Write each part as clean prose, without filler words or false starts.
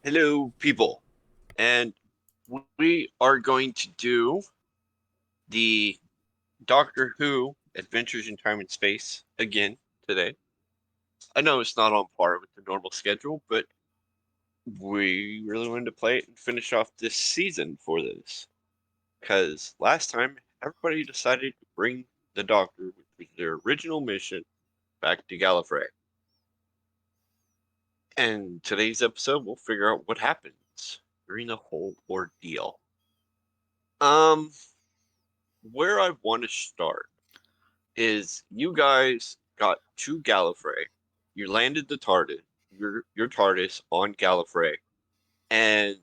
Hello, people. And we are going to do the Doctor Who Adventures in Time and Space again today. I know it's not on par with the normal schedule, but we really wanted to play it and finish off this season for this. Because last time, everybody decided to bring the Doctor, which was their original mission, back to Gallifrey. And today's episode, we'll figure out what happens during the whole ordeal. Um, where I want to start is you guys got to Gallifrey. You landed the TARDIS, your TARDIS on Gallifrey, and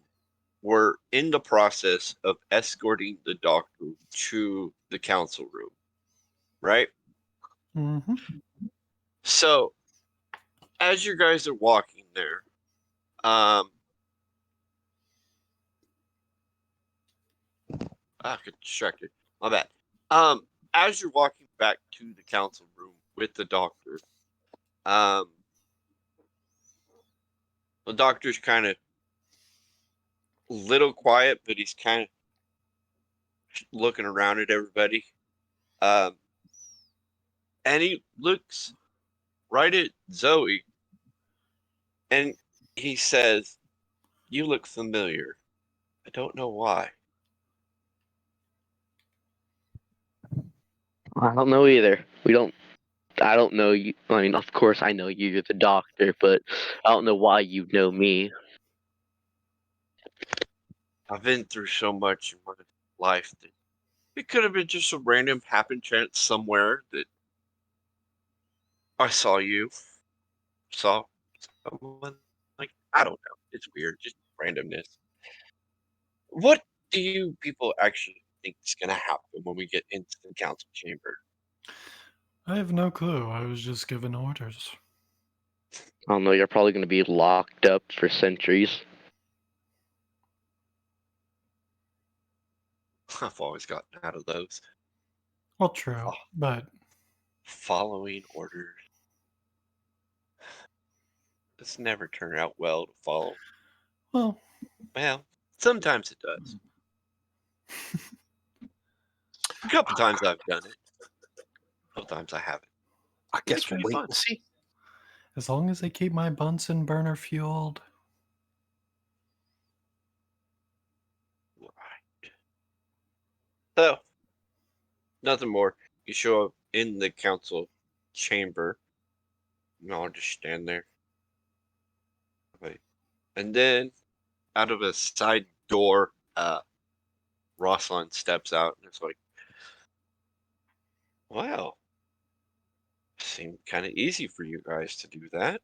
were in the process of escorting the Doctor to the council room, right? Mm-hmm. So as you guys are walking there, um, I got distracted. My bad. As you're walking back to the council room with um, the Doctor's kind of little quiet, but he's kind of looking around at everybody. Um, and he looks right at Zoe and he says, "You look familiar. I don't know why." I don't know either. I don't know you. I mean, of course I know you. You're the doctor, but I don't know why you know me. I've been through so much in my life that it could have been just a random happen chance somewhere that I saw you, saw someone. Like, I don't know. It's weird, just randomness. What do you people actually think is going to happen when we get into the council chamber? I have no clue. I was just given orders. I don't know. You're probably going to be locked up for centuries. I've always gotten out of those. Well, true, but Following orders. It's never turned out well to follow. well, Well, sometimes it does. A couple times I've done it. A couple times I haven't. I It's guess we'll pretty wait fun. and see. as long as they keep my Bunsen burner fueled. Right. So, nothing more. You show up in the council chamber. And I'll just stand there. Wait. And then, out of a side door, Rosalind steps out and it's like, wow, seemed kind of easy for you guys to do that.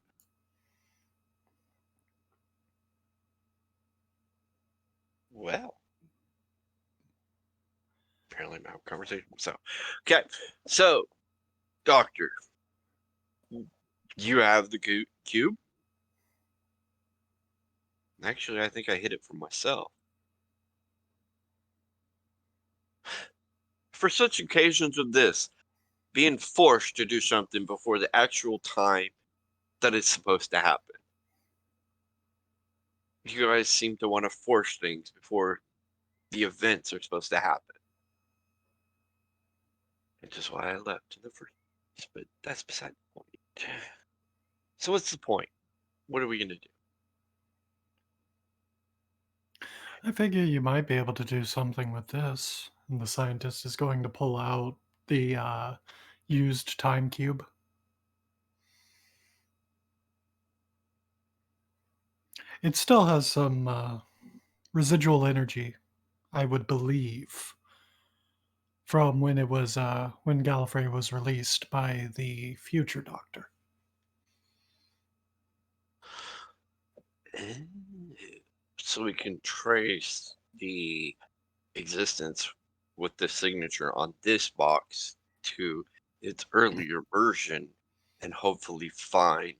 Well, apparently I'm having a conversation. So, okay. So, Doctor, you have the cube? Actually, I think I hit it for myself. For such occasions of this, being forced to do something before the actual time that it's supposed to happen. You guys seem to want to force things before the events are supposed to happen. Which is why I left in the first place, but that's beside the point. So what's the point? What are we going to do? I figure you might be able to do something with this. And the scientist is going to pull out the used time cube. It still has some residual energy, I would believe, from when it was when Gallifrey was released by the future Doctor. So we can trace the existence with the signature on this box to its earlier version and hopefully find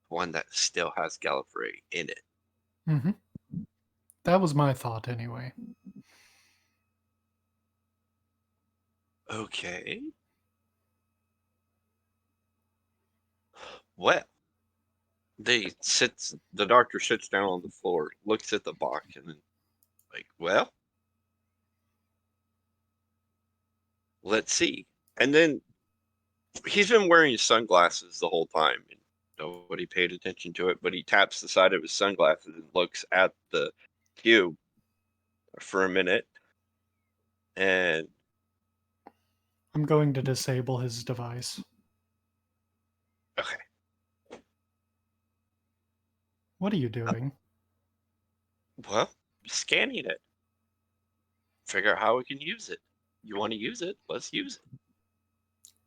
one that still has Gallifrey in it. Mm-hmm. That was my thought, anyway. Okay. Well, The doctor sits down on the floor, looks at the box, and then like, well, let's see. And then he's been wearing his sunglasses the whole time, and nobody paid attention to it, but he taps the side of his sunglasses and looks at the cube for a minute. And I'm going to disable his device. okay, What are you doing? well, scanning it. Figure out how we can use it. You want to use it? Let's use it.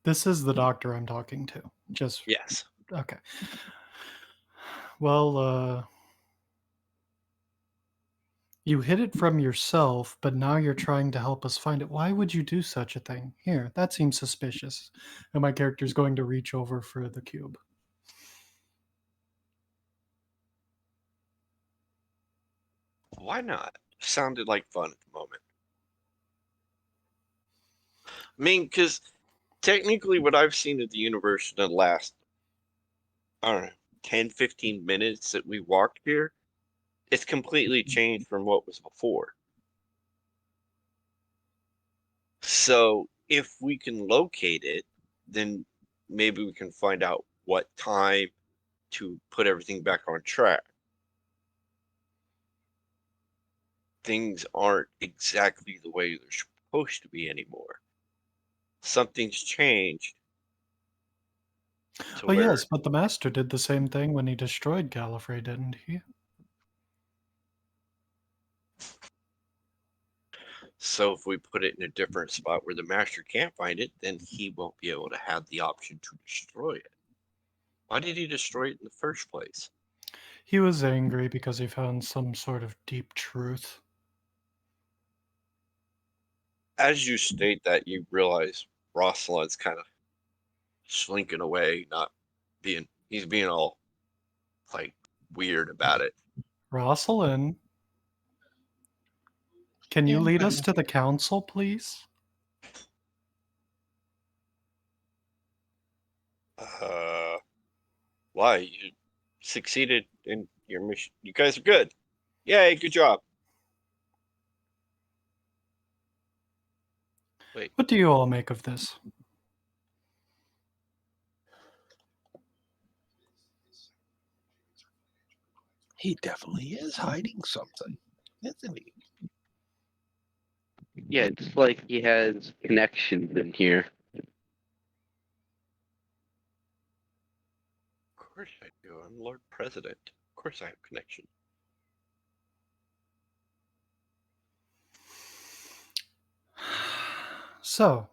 This is the doctor I'm talking to. Just Yes. okay. Well, you hid it from yourself, but now you're trying to help us find it. Why would you do such a thing? Here, that seems suspicious. And my character's going to reach over for the cube. Why not? Sounded like fun at the moment. I mean, because technically what I've seen of the universe in the last, I don't know, 10, 15 minutes that we walked here, it's completely changed from what was before. So if we can locate it, then maybe we can find out what time to put everything back on track. Things aren't exactly the way they're supposed to be anymore. Something's changed to Well, where, yes, but the Master did the same thing when he destroyed Gallifrey, didn't he? so if we put it in a different spot where the master can't find it, then he won't be able to have the option to destroy it. Why did he destroy it in the first place? He was angry because he found some sort of deep truth. As you state that, you realize Rosaline's kind of slinking away, he's being all like weird about it. Rosalind, can you lead us to the council, please? Why? You succeeded in your mission. You guys are good. Yay, good job. Wait, What do you all make of this? He definitely is hiding something, isn't he? Yeah, it's like he has connections in here. of course I do. I'm Lord President. Of course I have connection. So,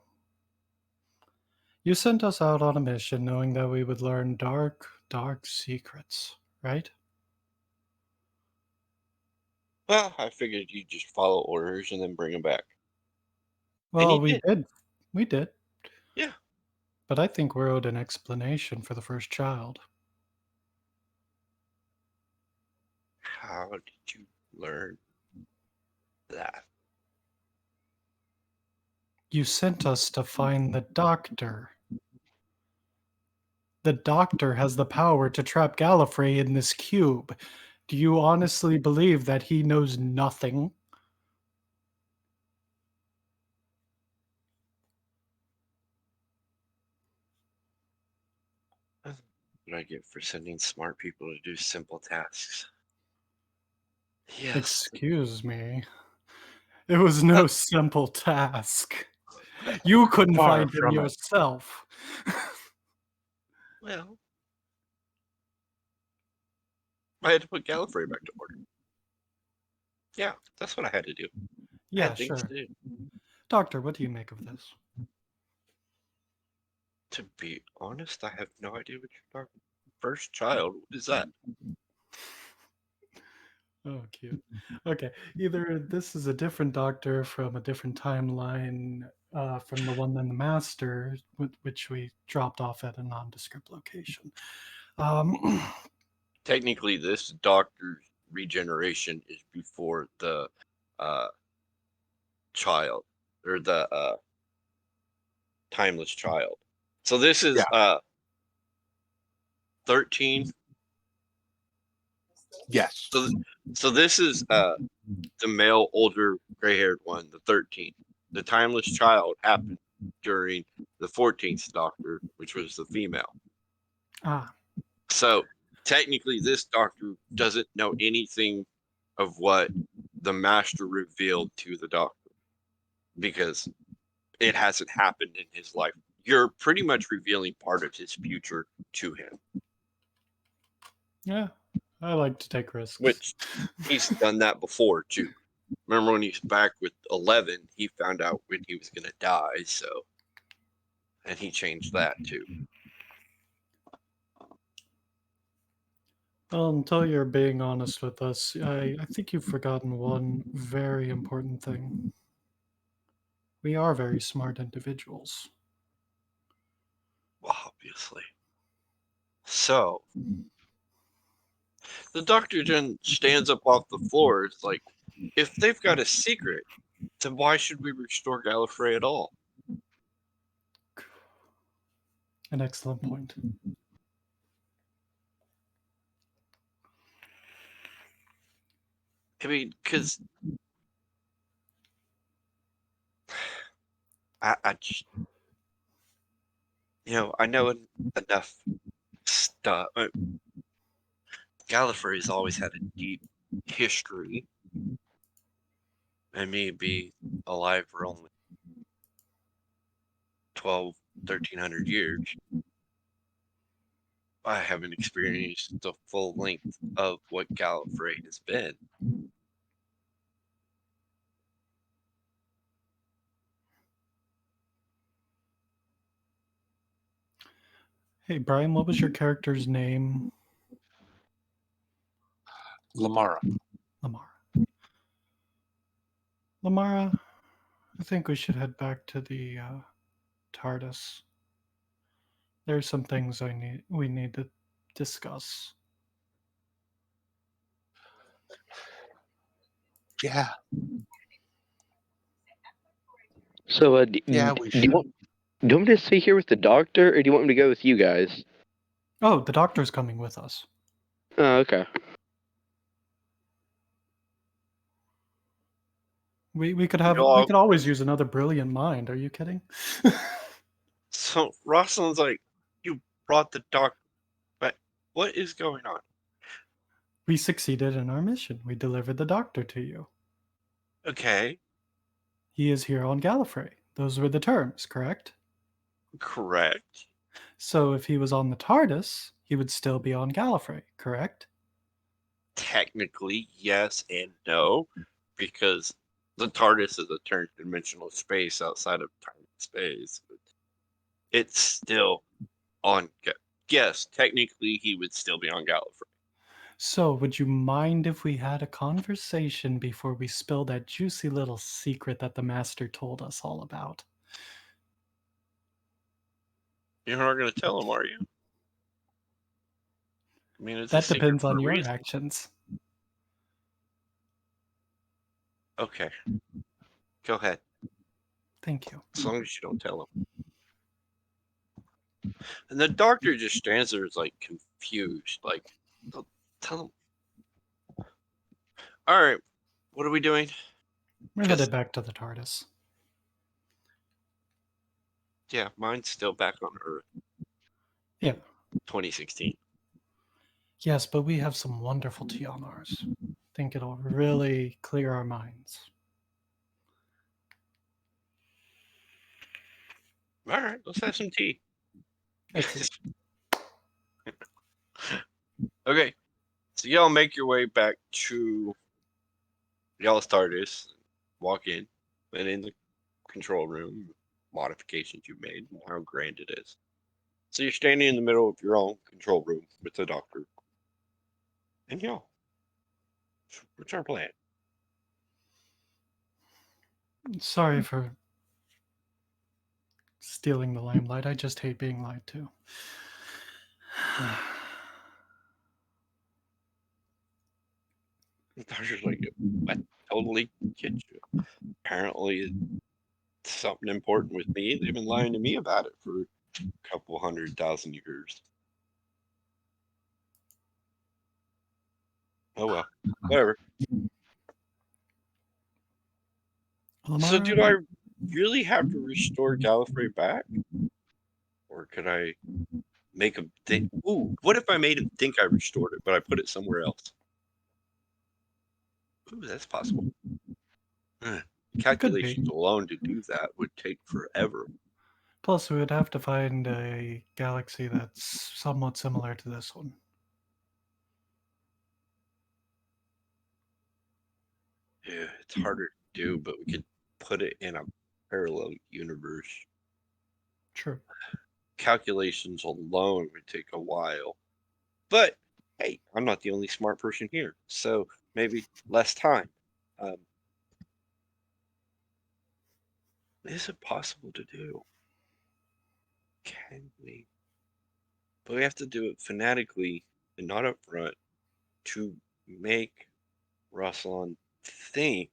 you sent us out on a mission knowing that we would learn dark, dark secrets, right? Well, I figured you'd just follow orders and then bring them back. Well, you we did. did. We did. Yeah. But I think we're owed an explanation for the first child. How did you learn that? You sent us to find the doctor. The doctor has the power to trap Gallifrey in this cube. Do you honestly believe that he knows nothing? What I get for sending smart people to do simple tasks? Yes. Excuse me. It was no simple task. You couldn't Far find him from it. yourself. Well, I had to put Gallifrey back to order. Yeah, that's what I had to do. I Yeah, had things sure. to do. Doctor, what do you make of this? To be honest, I have no idea what you're talking about. First child? What is that? Oh, cute. Okay, either this is a different doctor from a different timeline from the one in the Master, which we dropped off at a nondescript location. Technically, this doctor's regeneration is before the child or the timeless child. So this is 13 Yes. So this is the male, older, gray-haired one, the 13th. The timeless child happened during the 14th Doctor, which was the female. Ah, So technically, this Doctor doesn't know anything of what the Master revealed to the Doctor because it hasn't happened in his life. You're pretty much revealing part of his future to him, yeah. I like to take risks. which he's done that before too. Remember when he's back with 11, he found out when he was going to die, so, and he changed that too. Well, until you're being honest with us, I think you've forgotten one very important thing. We are very smart individuals. Obviously. So, the Doctor then stands up off the floor. It's like, if they've got a secret, then why should we restore Gallifrey at all? An excellent point. I mean, because I just, I know enough stuff. Gallifrey's always had a deep history, and me be alive for only 1,300 years. I haven't experienced the full length of what Gallifrey has been. Hey, Brian, what was your character's name? Lamara. Lamara. Lamara, I think we should head back to the TARDIS. There's some things we need to discuss. Yeah. So, Yeah, we should. do you want me to stay here with the doctor, or do you want me to go with you guys? Oh, the doctor's coming with us. Oh, okay. We could always use another brilliant mind. Are you kidding? So Rosalind's like, you brought the Doctor back. What is going on? We succeeded in our mission. We delivered the doctor to you. Okay, He is here on Gallifrey. Those were the terms, correct? correct. So if he was on the TARDIS, he would still be on Gallifrey, correct? Technically, yes and no, because the TARDIS is a third-dimensional space outside of time and space. But it's still on. Yes, technically, he would still be on Gallifrey. So would you mind if we had a conversation before we spill that juicy little secret that the Master told us all about? You're not going to tell him, are you? I mean, it's a That secret depends for on a your reason. actions. Okay, go ahead. Thank you. As long as you don't tell him. And the Doctor just stands there, like confused, like, tell him. All right, what are we doing? We're headed back to the TARDIS. Yeah, mine's still back on Earth. Yeah. 2016. Yes, but we have some wonderful tea on ours. Think it'll really clear our minds. All right, let's have some tea. Excellent. Okay, so y'all make your way back to y'all's TARDIS, walk in, and in the control room, modifications you made, and how grand it is. So you're standing in the middle of your own control room with the Doctor. And y'all, what's our plan? Sorry for stealing the limelight. I just hate being lied to. The Doctor's like, I totally get you. Apparently, it's something important with me. They've been lying to me about it for a couple 100,000 years. Oh well, whatever. So, do Lamar, I really have to restore Gallifrey back, or could I make him think? Ooh, what if I made him think I restored it, but I put it somewhere else? Ooh, that's possible. Huh. it could be. Calculations alone to do that would take forever. Plus, we would have to find a galaxy that's somewhat similar to this one. Yeah, it's harder to do, but we could put it in a parallel universe. True. Calculations alone would take a while. But hey, I'm not the only smart person here, so maybe less time. Is it possible to do? Can we? But we have to do it phonetically and not up front to make Ruslan think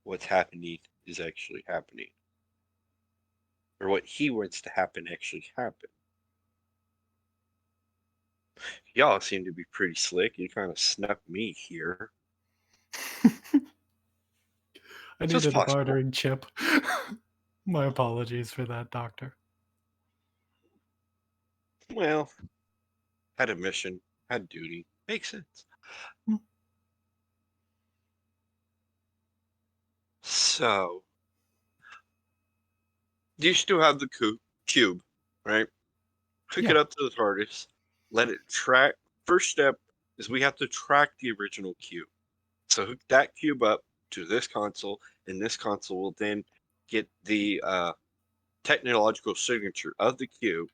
what's happening is actually happening. Or what he wants to happen actually happen. Y'all seem to be pretty slick. You kind of snuck me here. I So it's needed a possible. bartering chip. My apologies for that, Doctor. Well, had a mission, had duty. Makes sense. Hmm. So, you still have the cube, right? Hook it Yeah. up to the TARDIS, let it track. First step is we have to track the original cube. So hook that cube up to this console, and this console will then get the technological signature of the cube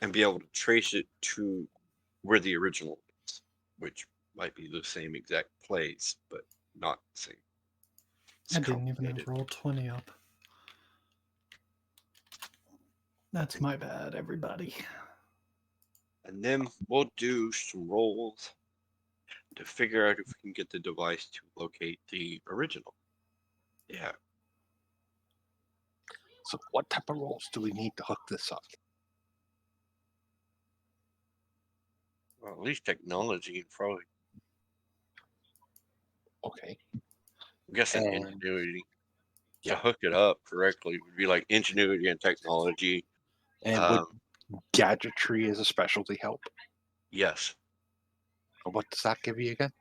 and be able to trace it to where the original is, which might be the same exact place, but not the same. It's I didn't even complicated. have roll 20 up. That's my bad, everybody. And then we'll do some rolls to figure out if we can get the device to locate the original. Yeah. So what type of rolls do we need to hook this up? Well, at least technology, probably. Okay. I'm guessing And ingenuity to yeah. hook it up correctly would be like ingenuity and technology. And would gadgetry as a specialty help? Yes. What does that give you again?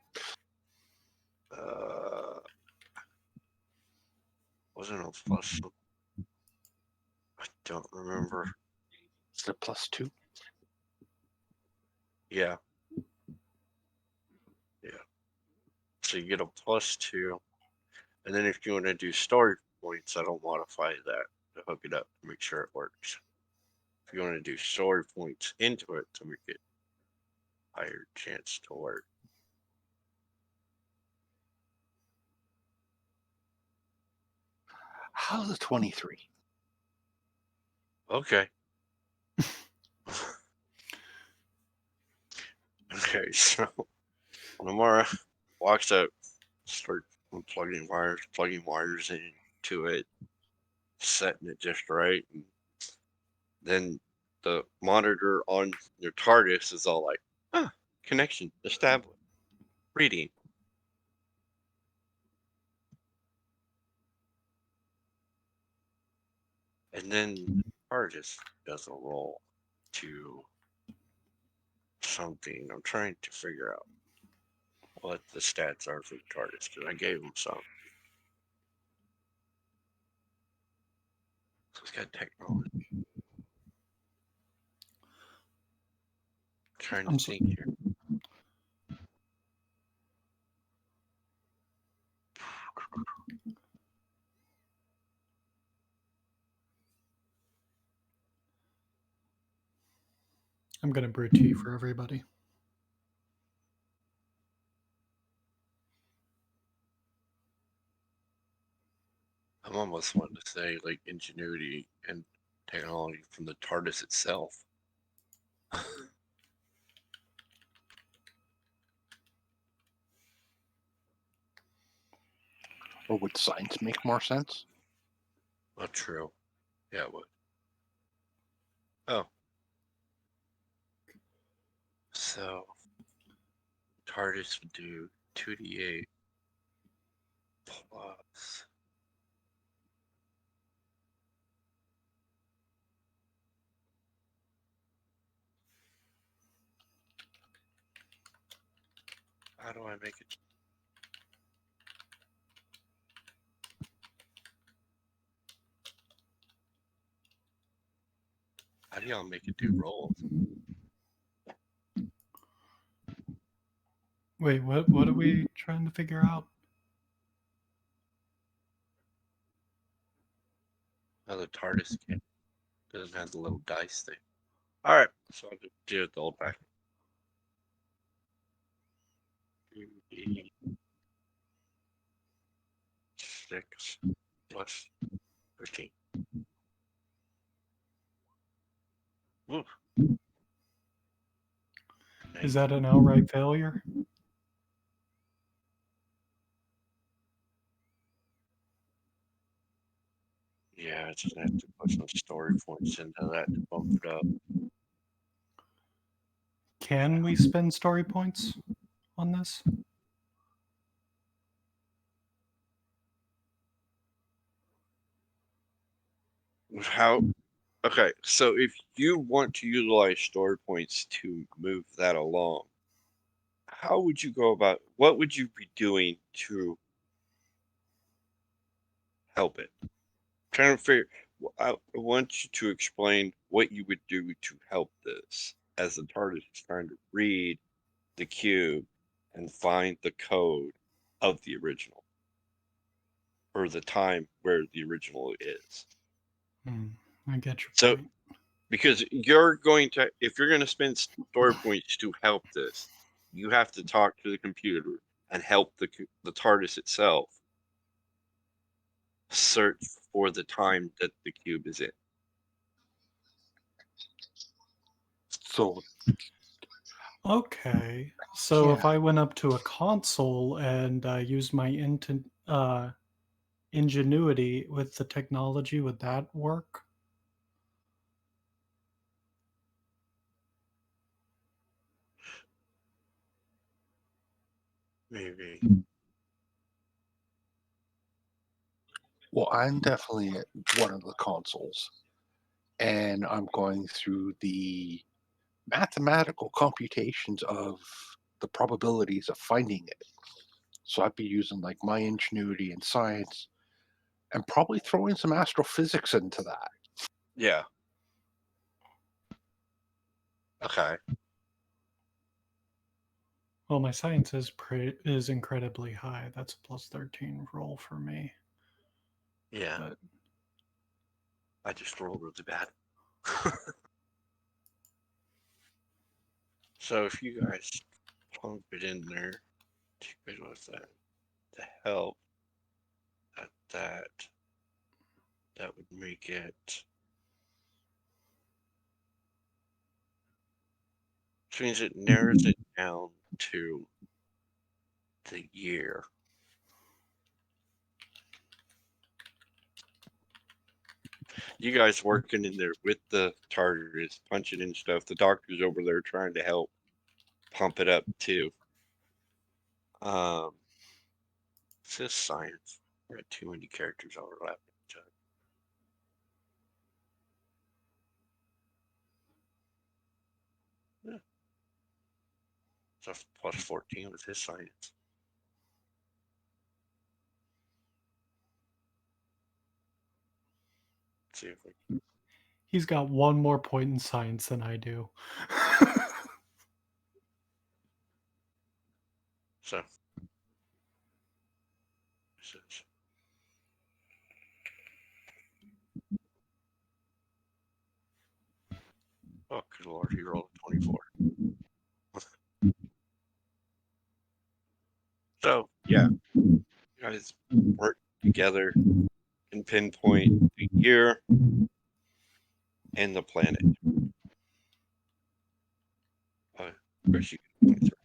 Wasn't a plus. I don't remember. Is it +2? Yeah. Yeah. So you get a +2. And then if you want to do story points, that'll modify that to hook it up to make sure it works. If you want to do story points into it to make it higher chance to work. How's a 23? Okay. Okay, so Lamara walks up, starts plugging wires into it, setting it just right, and then the monitor on your TARDIS is all like, connection established. Reading. And then the TARDIS does a roll to something. I'm trying to figure out what the stats are for the TARDIS because I gave him some. So it's got technology. Trying to think here. I'm going to brew tea for everybody. I'm almost wanting to say like ingenuity and technology from the TARDIS itself. Or would science make more sense? Well, true. Yeah, it would. Oh. So, TARDIS would do 2d8 plus. How do I make it? How do y'all make it do rolls? Wait, what are we trying to figure out? Oh, the TARDIS doesn't have the little dice thing. All right, so I'll just do it the old back. 6 plus 13. Ooh. Is that an outright failure? Yeah, it's gonna have to put some story points into that to bump it up. Can we spend story points on this? How? Okay, so if you want to utilize story points to move that along, how would you go about? What would you be doing to help it? Trying to figure. I want you to explain what you would do to help this, as the TARDIS is trying to read the cube and find the code of the original, or the time where the original is. I get your So, point. because you're going to, if you're going to spend story points to help this, you have to talk to the computer and help the TARDIS itself search for the time that the cube is in. So Okay, so if Yeah. I went up to a console and used my ingenuity with the technology, would that work? Maybe. well, I'm definitely at one of the consoles, and I'm going through the mathematical computations of the probabilities of finding it. So I'd be using like my ingenuity and science, and probably throwing some astrophysics into that. Yeah. Okay. Well, my science is incredibly high. That's a plus 13 roll for me. Yeah. But I just rolled really bad. So if you guys plunk it in there, what's that? To help at that would make it. Which means it narrows it down to the year. You guys working in there with the TARDIS, punching in stuff. The doctor's over there trying to help pump it up too. It says science. We're at too many characters overlapping each other. Yeah. So plus 14 with his science. Let's see if we he's got one more point in science than I do. so. This is, oh, good lord, he rolled a 24. So, yeah, you guys work together and pinpoint the year and the planet. Of course, you can point through.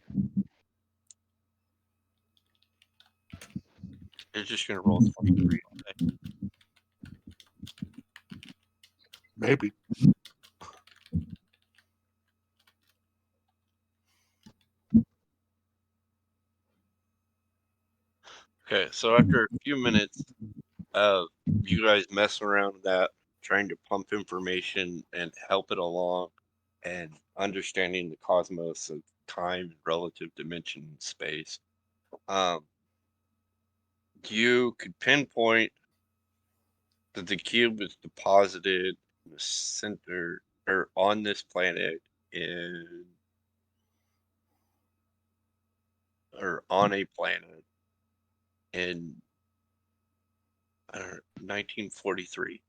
It's just going to roll 23 all day. Maybe. Okay, so after a few minutes of you guys messing around with that, trying to pump information and help it along, and understanding the cosmos of time, relative dimension, and space, you could pinpoint that the cube is deposited in the center or on this planet in or on a planet in I don't know, 1943,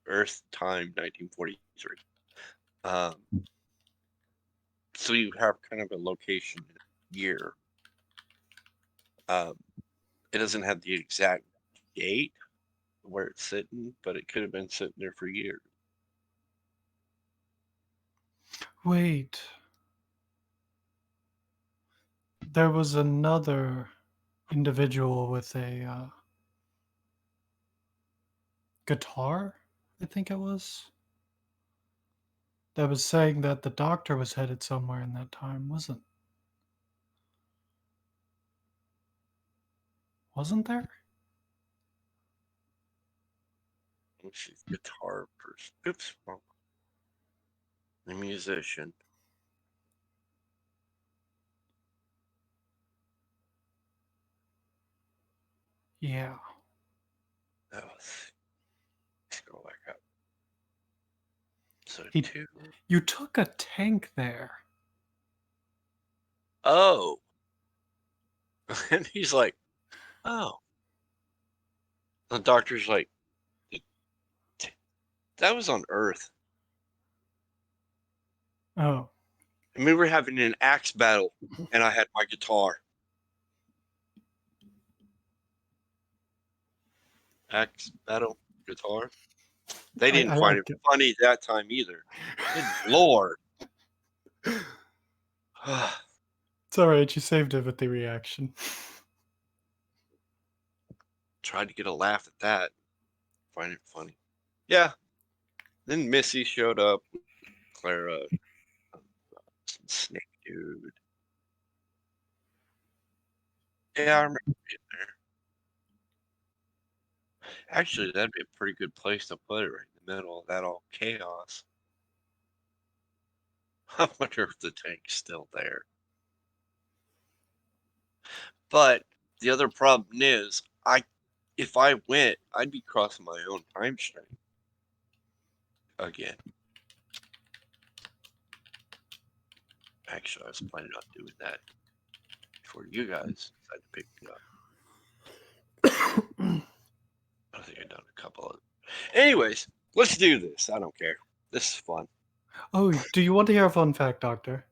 Earth time 1943. Um, so you have kind of a location and a year. Um, it doesn't have the exact date where it's sitting, but it could have been sitting there for years. Wait. There was another individual with a guitar, I think it was, that was saying that the doctor was headed somewhere in that time, wasn't there? She's guitar person. Oops, wrong. The musician. Yeah. That was. Let's go back up. So He, two. you took a tank there. Oh. And he's like, oh. The doctor's like, that was on Earth. Oh. And we were having an axe battle, and I had my guitar. Axe battle, guitar. They didn't I find it like it. funny that time either. Good Lord. It's alright, you saved it with the reaction. Tried to get a laugh at that. Find it funny. Yeah. Then Missy showed up. Clara. Snake dude. Yeah, I remember being there. Actually, that'd be a pretty good place to put it right in the middle of that all chaos. I wonder if the tank's still there. But the other problem is, if I went, I'd be crossing my own time stream again. Actually, I was planning on doing that before you guys decided to pick me up. I think I've done a couple of. Anyways, let's do this. I don't care. This is fun. Oh, do you want to hear a fun fact, Doctor?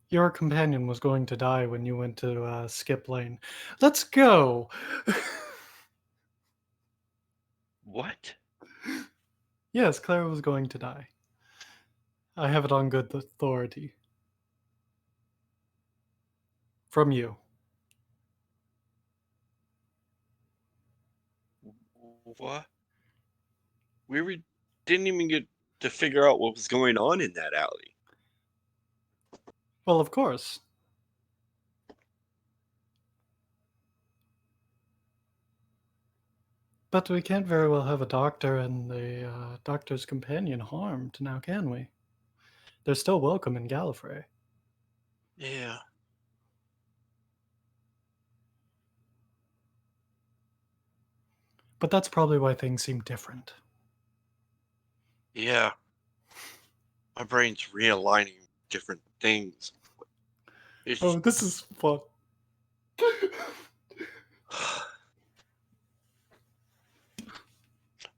Your companion was going to die when you went to skip lane. Let's go! What? Yes, Clara was going to die. I have it on good authority. From you. What? Didn't even get to figure out what was going on in that alley. Well, of course. But we can't very well have a doctor and the doctor's companion harmed, now can we? They're still welcome in Gallifrey. Yeah. But that's probably why things seem different. Yeah. My brain's realigning different things. It's Oh, this is fun.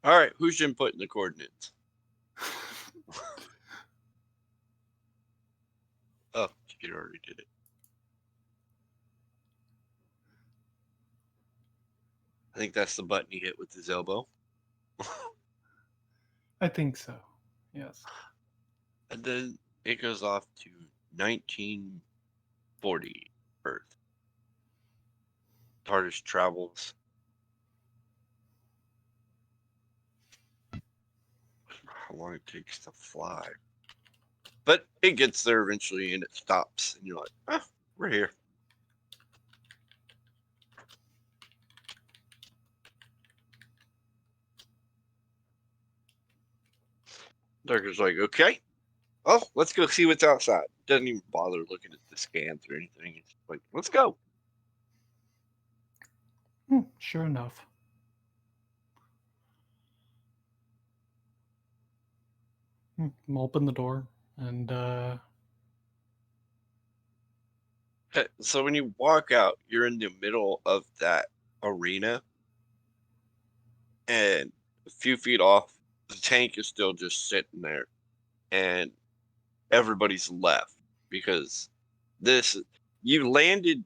all right. Who's inputting the coordinates? Oh, you already did it. I think that's the button he hit with his elbow. I think so. Yes. And then it goes off to 1940 Earth. TARDIS travels. How long it takes to fly. But it gets there eventually and it stops. And you're like, ah, we're here. Doctor's like, okay, well, let's go see what's outside. Doesn't even bother looking at the scans or anything. It's like, let's go. Sure enough. Open the door and So when you walk out, you're in the middle of that arena, and a few feet off, the tank is still just sitting there, and everybody's left because this you landed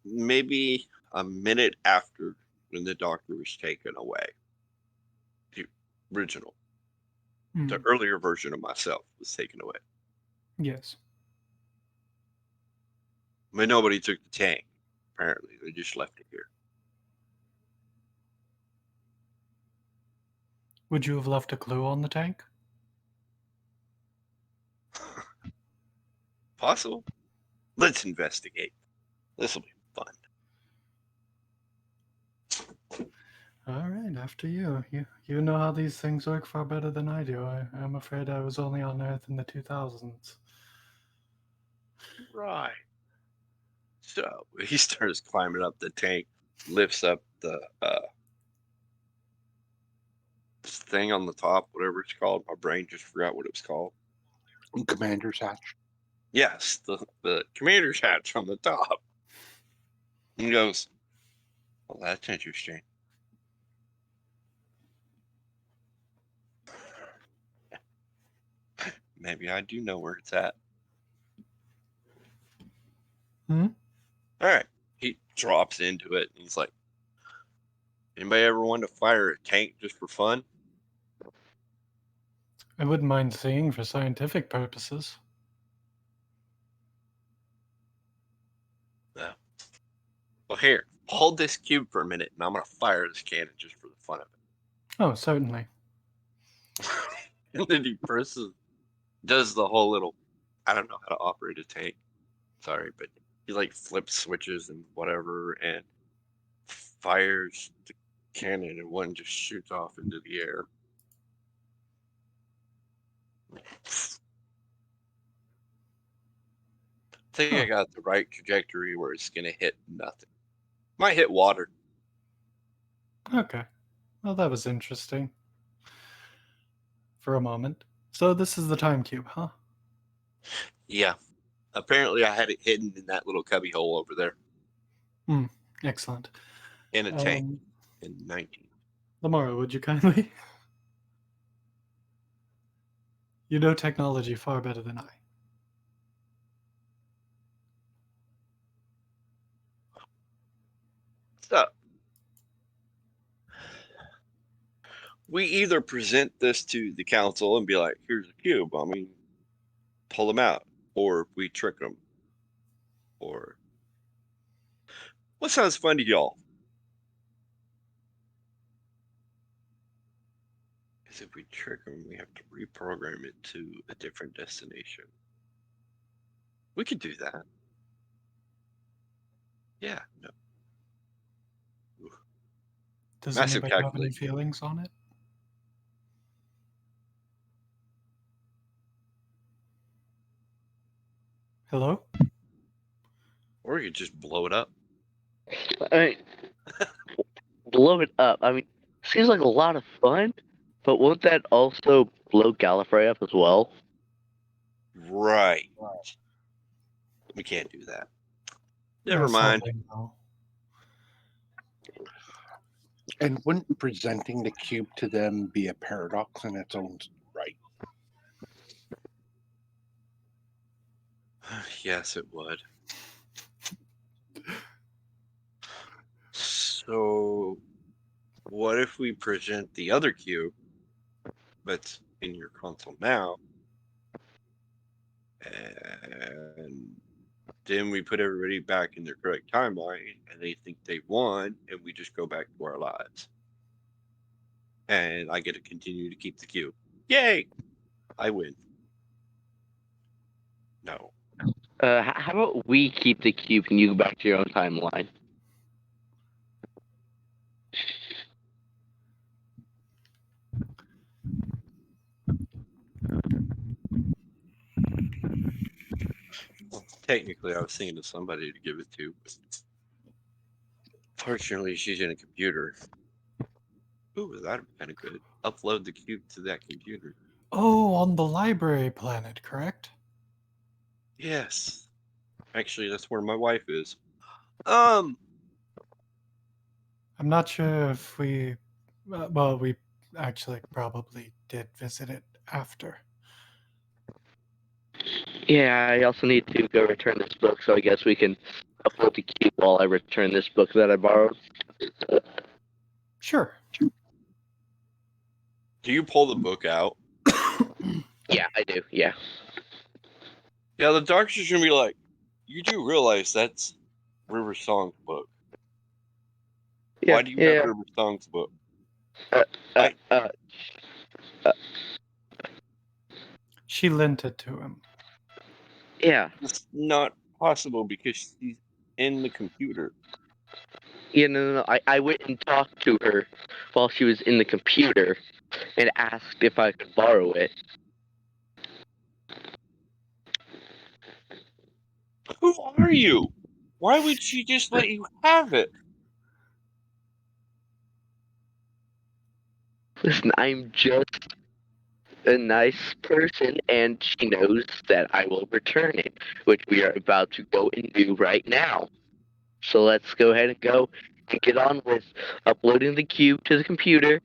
maybe a minute after when the doctor was taken away. The original, the earlier version of myself was taken away. Yes. But nobody took the tank. Apparently, they just left it here. Would you have left a clue on the tank? Possible. Let's investigate. This will be fun. All right, after you. You know how these things work far better than I do. I'm afraid I was only on Earth in the 2000s. Right. So he starts climbing up the tank, lifts up the thing on the top, whatever it's called. My brain just forgot what it was called. Commander's hatch. Yes, the commander's hatch on the top. He goes, well, that's interesting. Maybe I do know where it's at. Hmm? All right. He drops into it. And he's like, anybody ever want to fire a tank just for fun? I wouldn't mind seeing for scientific purposes. No. Well, here, hold this cube for a minute, and I'm going to fire this cannon just for the fun of Oh, certainly. it. And then he does the whole little, I don't know how to operate a tank. Sorry, but he like flips switches and whatever and fires the cannon, and one just shoots off into the air. I think I got the right trajectory where it's going to hit nothing. Might hit water. Okay. Well, that was interesting. For a moment. So this is the time cube, huh? Yeah. Apparently, I had it hidden in that little cubby hole over there Excellent. in a tank in 19. Lamara, would you kindly? You know technology far better than I. So, we either present this to the council and be like, here's a cube. I mean, pull them out. Or we trick them. Or what sounds fun to y'all? Because if we trick them, we have to reprogram it to a different destination. We could do that. Yeah, no. Does Massive anybody have any calculation. feelings on it? Hello? Or we could just blow it up. I mean, blow it up. I mean, seems like a lot of fun, but won't that also blow Gallifrey up as well? Right. We can't do that. Never Yeah, mind. sadly, no. And wouldn't presenting the cube to them be a paradox in its own right? Yes, it would. So, what if we present the other cube that's in your console now, and then we put everybody back in their correct timeline, and they think they won, and we just go back to our lives, and I get to continue to keep the cube. Yay! I win. No. How about we keep the cube and you go back to your own timeline? Well, technically, I was thinking of somebody to give it to, but fortunately, she's in a computer. Ooh, that'd be kind of good. Upload the cube to that computer. Oh, on the library planet, correct? Yes. Actually, that's where my wife is. I'm not sure if we. Well, we actually probably did visit it after. Yeah, I also need to go return this book, so I guess we can upload the cube while I return this book that I borrowed. Sure. Do you pull the book out? Yeah, I do. Yeah. Yeah, the doctor's gonna be like, you do realize that's River Song's book. Yeah. Why do you yeah. have River Song's book? Uh, I- uh, She lent it to him. yeah. It's not possible because she's in the computer. Yeah, no. I went and talked to her while she was in the computer and asked if I could borrow it. Who are you? Why would she just let you have it? Listen, I'm just a nice person, and she knows that I will return it, which we are about to go and do right now. So let's go ahead and go and get on with uploading the cube to the computer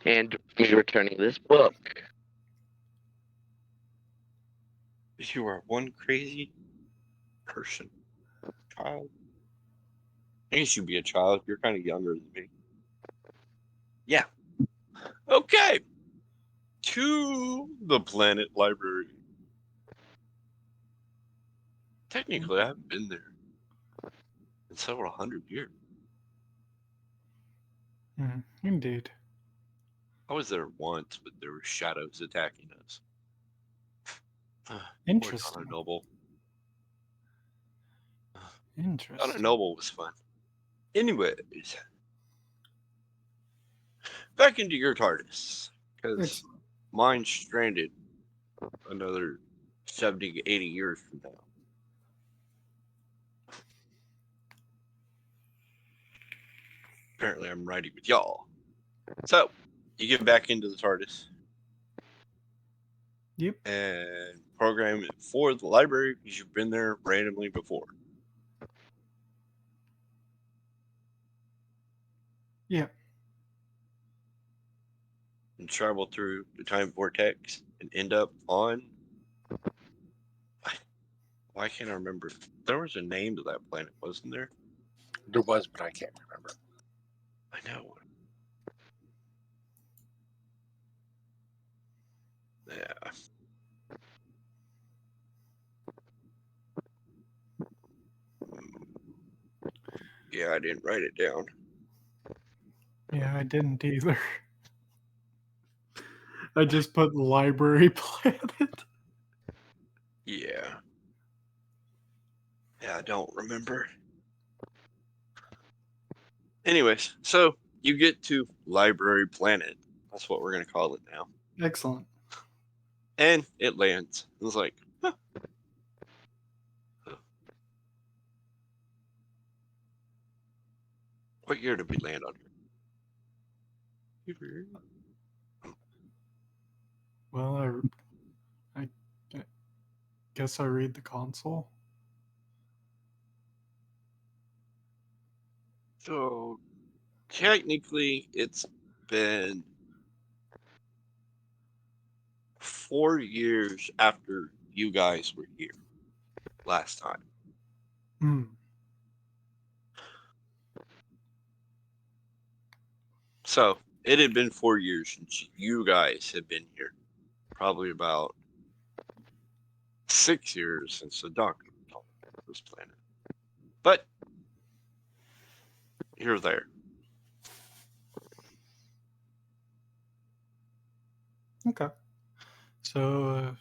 and me returning this book. You are one crazy person. Child. I guess you'd be a child. You're kind of younger than me. Yeah. Okay. To the planet library. Technically, I haven't been there in several hundred years. Indeed. I was there once, but there were shadows attacking us. Poor Interesting. Donna Noble. Donna Interesting. Noble was fun. Anyways, back into your TARDIS, because Excellent. mine's stranded another 70, 80 years from now. Apparently, I'm riding with y'all. So, you get back into the TARDIS. Yep. And program it for the library because you've been there randomly before. Yeah. And travel through the time vortex and end up on. Why can't I remember? There was a name to that planet, wasn't there? There was, but I can't remember. I know. Yeah. Yeah, I didn't write it down. Yeah, I didn't either. I just put library planet. Yeah. Yeah, I don't remember. Anyways, so you get to Library Planet. That's what we're going to call it now. Excellent. And it lands. It was like, huh. What year did we land on here? Well, I guess I read the console. So technically, it's been 4 years after you guys were here last time. Hmm. So it had been 4 years since you guys had been here. Probably about 6 years since the doctor came to this planet. But you're there. Okay. So,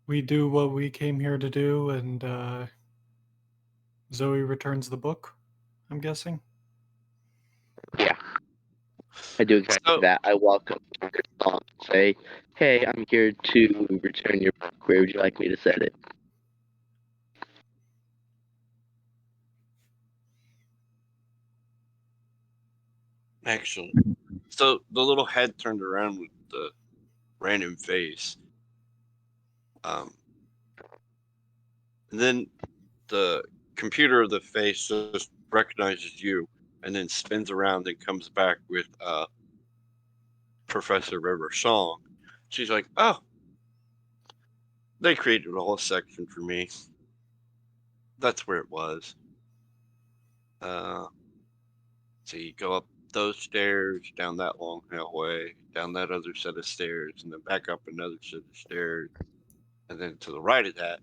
We do what we came here to do, and Zoe returns the book, I'm guessing. Yeah, I do exactly So, that. I walk up to her and say, "Hey, I'm here to return your book. Where would you like me to set it?" actually, so the little head turned around with the random face. And then the computer of the face just recognizes you and then spins around and comes back with Professor River Song. She's like, oh, they created a whole section for me. That's where it was. So you go up those stairs, down that long hallway, down that other set of stairs, and then back up another set of stairs. And then to the right of that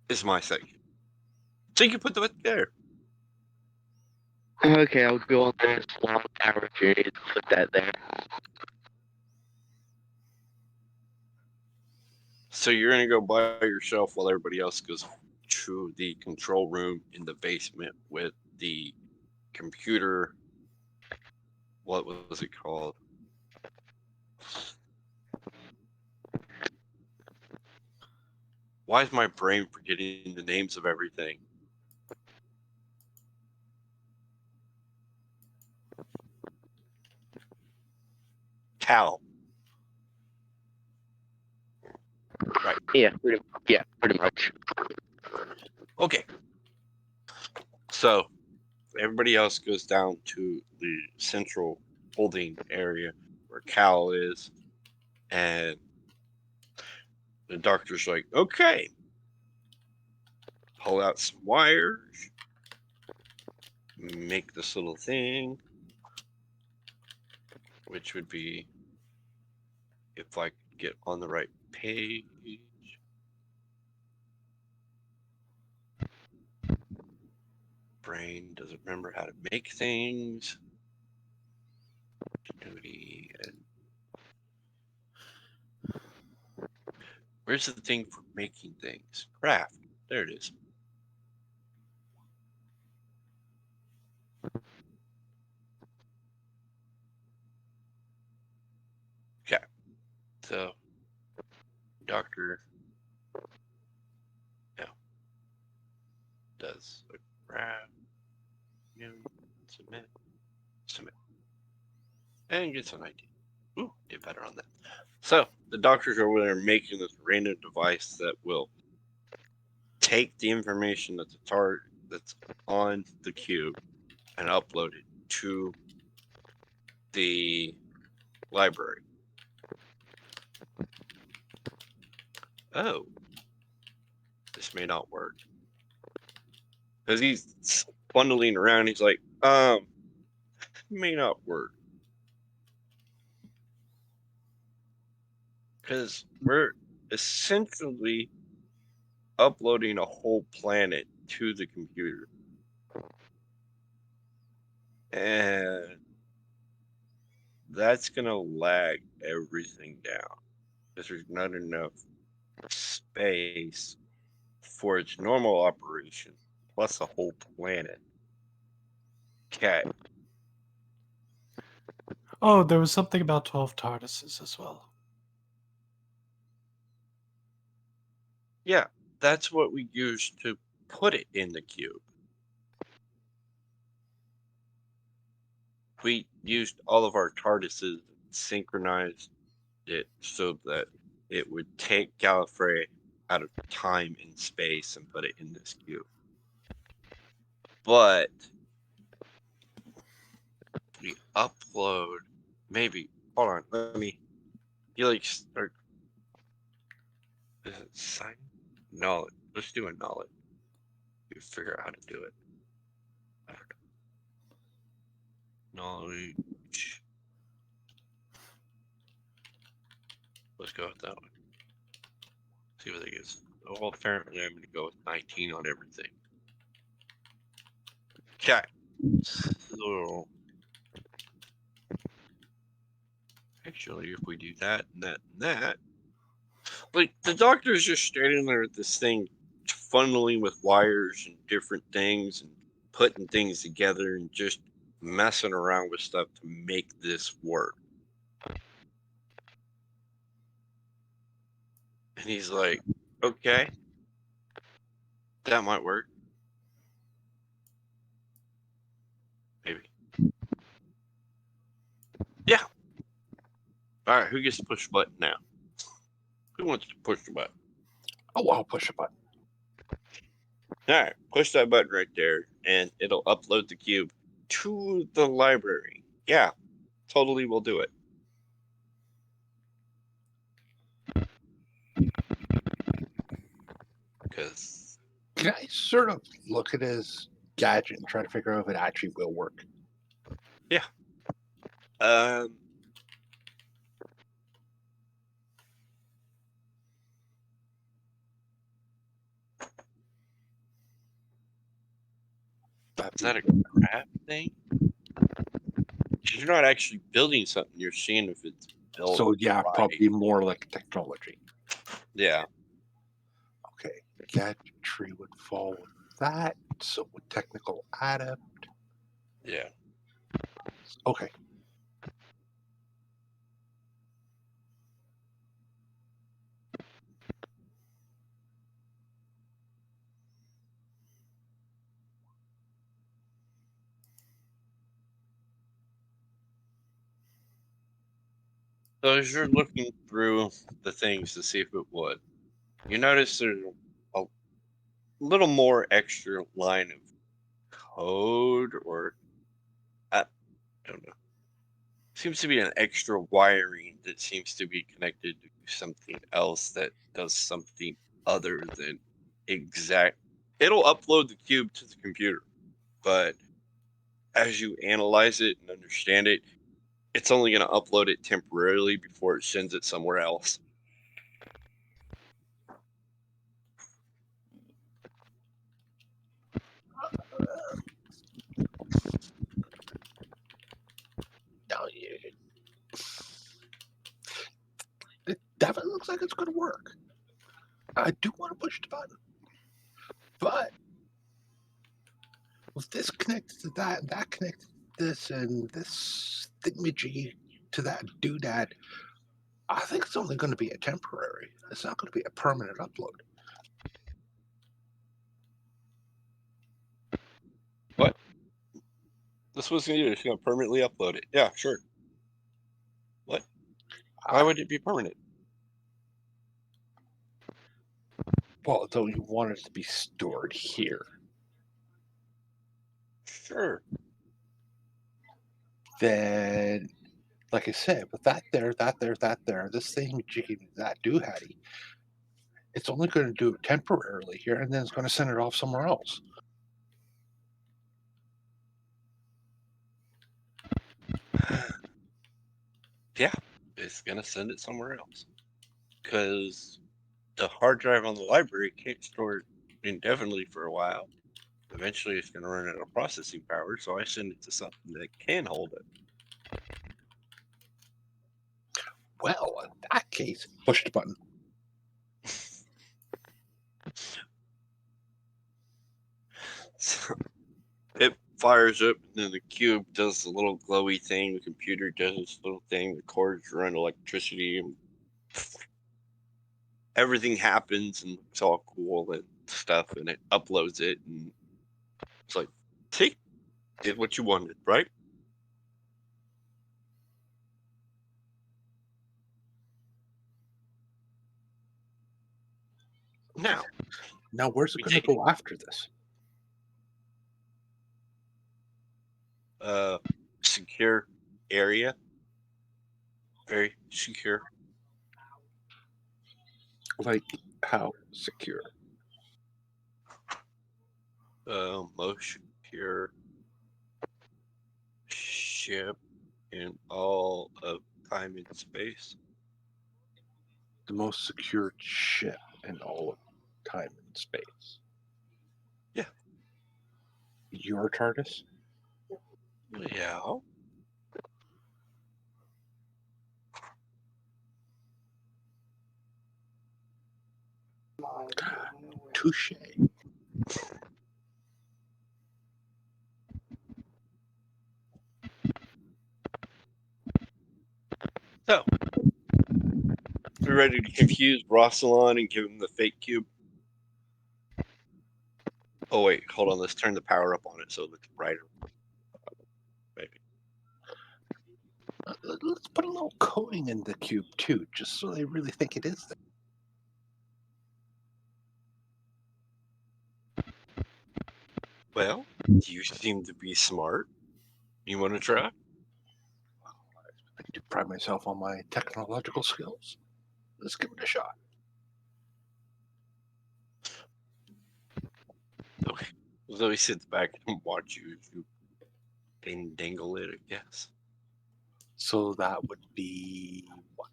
is my section. So you can put them there. Okay, I'll go on this long hour journey to put that there. So you're gonna go by yourself while everybody else goes to the control room in the basement with the computer. What was it called? Why is my brain forgetting the names of everything? Cal. Right. Yeah, pretty much. Okay. So everybody else goes down to the central holding area where Cal is, and the doctor's like, okay, pull out some wires, make this little thing, which would be, if I could get on the right page. Brain doesn't remember how to make things. Continuity and where's the thing for making things? Craft. There it is. Okay. So Doctor does a craft. Submit. And gets an idea. Ooh, did better on that. So the doctor's over there making this random device that will take the information that's on the cube and upload it to the library. Oh, this may not work. Because he's bundling around, he's like, may not work. Because we're essentially uploading a whole planet to the computer. And that's going to lag everything down. Because there's not enough space for its normal operation, plus a whole planet. Okay. Oh, there was something about 12 TARDISes as well. Yeah, that's what we used to put it in the cube. We used all of our TARDISes, synchronized it so that it would take Gallifrey out of time and space and put it in this cube. But we upload, maybe, hold on, let me, you like start, is it sign? Knowledge, let's do a knowledge. You figure out how to do it. I don't know. Knowledge. Let's go with that one. See what it gives. Well, apparently I'm going to go with 19 on everything. Okay. So, actually, if we do that and that and that, Like, the doctor's just standing there with this thing funneling with wires and different things and putting things together and just messing around with stuff to make this work. And he's like, okay, that might work. Maybe. Yeah. All right, who gets to push the button now? Who wants to push the button? Oh, I'll push a button. All right, push that button right there, and it'll upload the cube to the library. Yeah, totally will do it. Because Can I sort of look at his gadget and try to figure out if it actually will work? um, is that a crap thing? You're not actually building something. You're seeing if it's built. So yeah, right. probably more like technology. Yeah. Okay, gadgetry would fall with that. So would technical adept. Yeah. Okay. So as you're looking through the things to see if it would, you notice there's a little more extra line of code, or I don't know. Seems to be an extra wiring that seems to be connected to something else that does something other than exact. It'll upload the cube to the computer, but as you analyze it and understand it, it's only going to upload it temporarily before it sends it somewhere else. Now it definitely looks like it's going to work. I do want to push the button, but with this connected to that, and that connected to this, and this thingamajig to that doodad, I think it's only going to be a temporary. It's not going to be a permanent upload. What? This was going to do. It's going to permanently upload it. Yeah, sure. What? Why would it be permanent? Well, though you want it to be stored here, Sure. then, like I said, with that there, this thing jigging that doohaddy, it's only going to do it temporarily here, and then it's going to send it off somewhere else. Yeah, it's going to send it somewhere else. Because the hard drive on the library can't store it indefinitely for a while. Eventually, it's going to run out of processing power, so I send it to something that can hold it. Well, in that case, push the button. So it fires up, and then the cube does the little glowy thing. The computer does this little thing. The cords run electricity, and everything happens, and it's all cool and stuff. And it uploads it, and it's like, see, did what you wanted, right? Now, where's it going to go after this? Secure area, very secure. Like, how secure? Most secure ship in all of time and space. The most secure ship in all of time and space. Yeah. Your TARDIS? Yeah. Touche. So, we're ready to confuse Rossalon and give him the fake cube. Oh wait, hold on. Let's turn the power up on it so it looks brighter. Maybe. Let's put a little coating in the cube too, just so they really think it is there. Well, you seem to be smart. You want to try? I do pride myself on my technological skills. Let's give it a shot. Okay. So he sits back and watch you as you dangle it, I guess. So that would be what?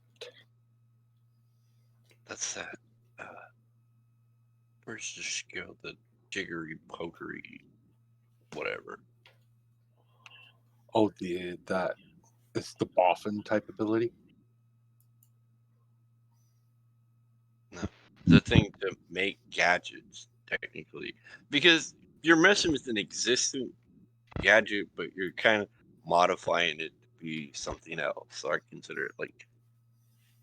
That's that. Where's the skill? The jiggery pokery, whatever. Oh, that it's the boffin type ability. No, the thing to make gadgets technically, because you're messing with an existing gadget, but you're kind of modifying it to be something else. So I consider it like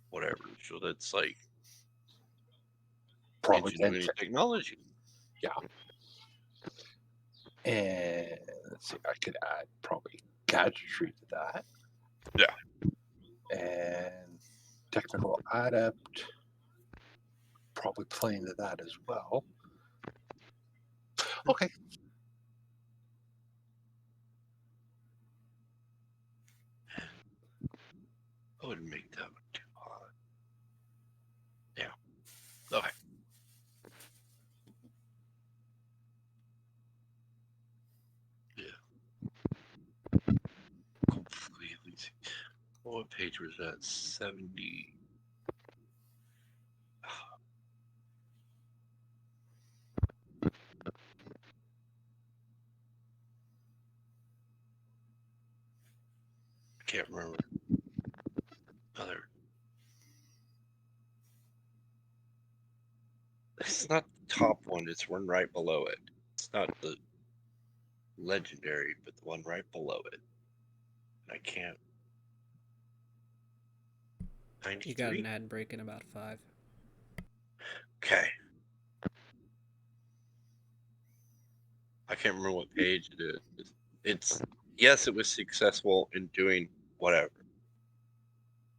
whatever. So that's like Probably ingenuity technology. Yeah. And let's see, I could add probably gadgetry to that. Yeah. And technical adept, probably play into that as well. Okay. I wouldn't make that one too hard. Yeah. Okay. Yeah. Completely. What page was that? 70. I can't remember. Other. It's not the top one. It's one right below it. It's not the legendary, but the one right below it. I can't. You got 93? an ad break in about 5. Okay. I can't remember what page it is. It's yes, it was successful in doing whatever.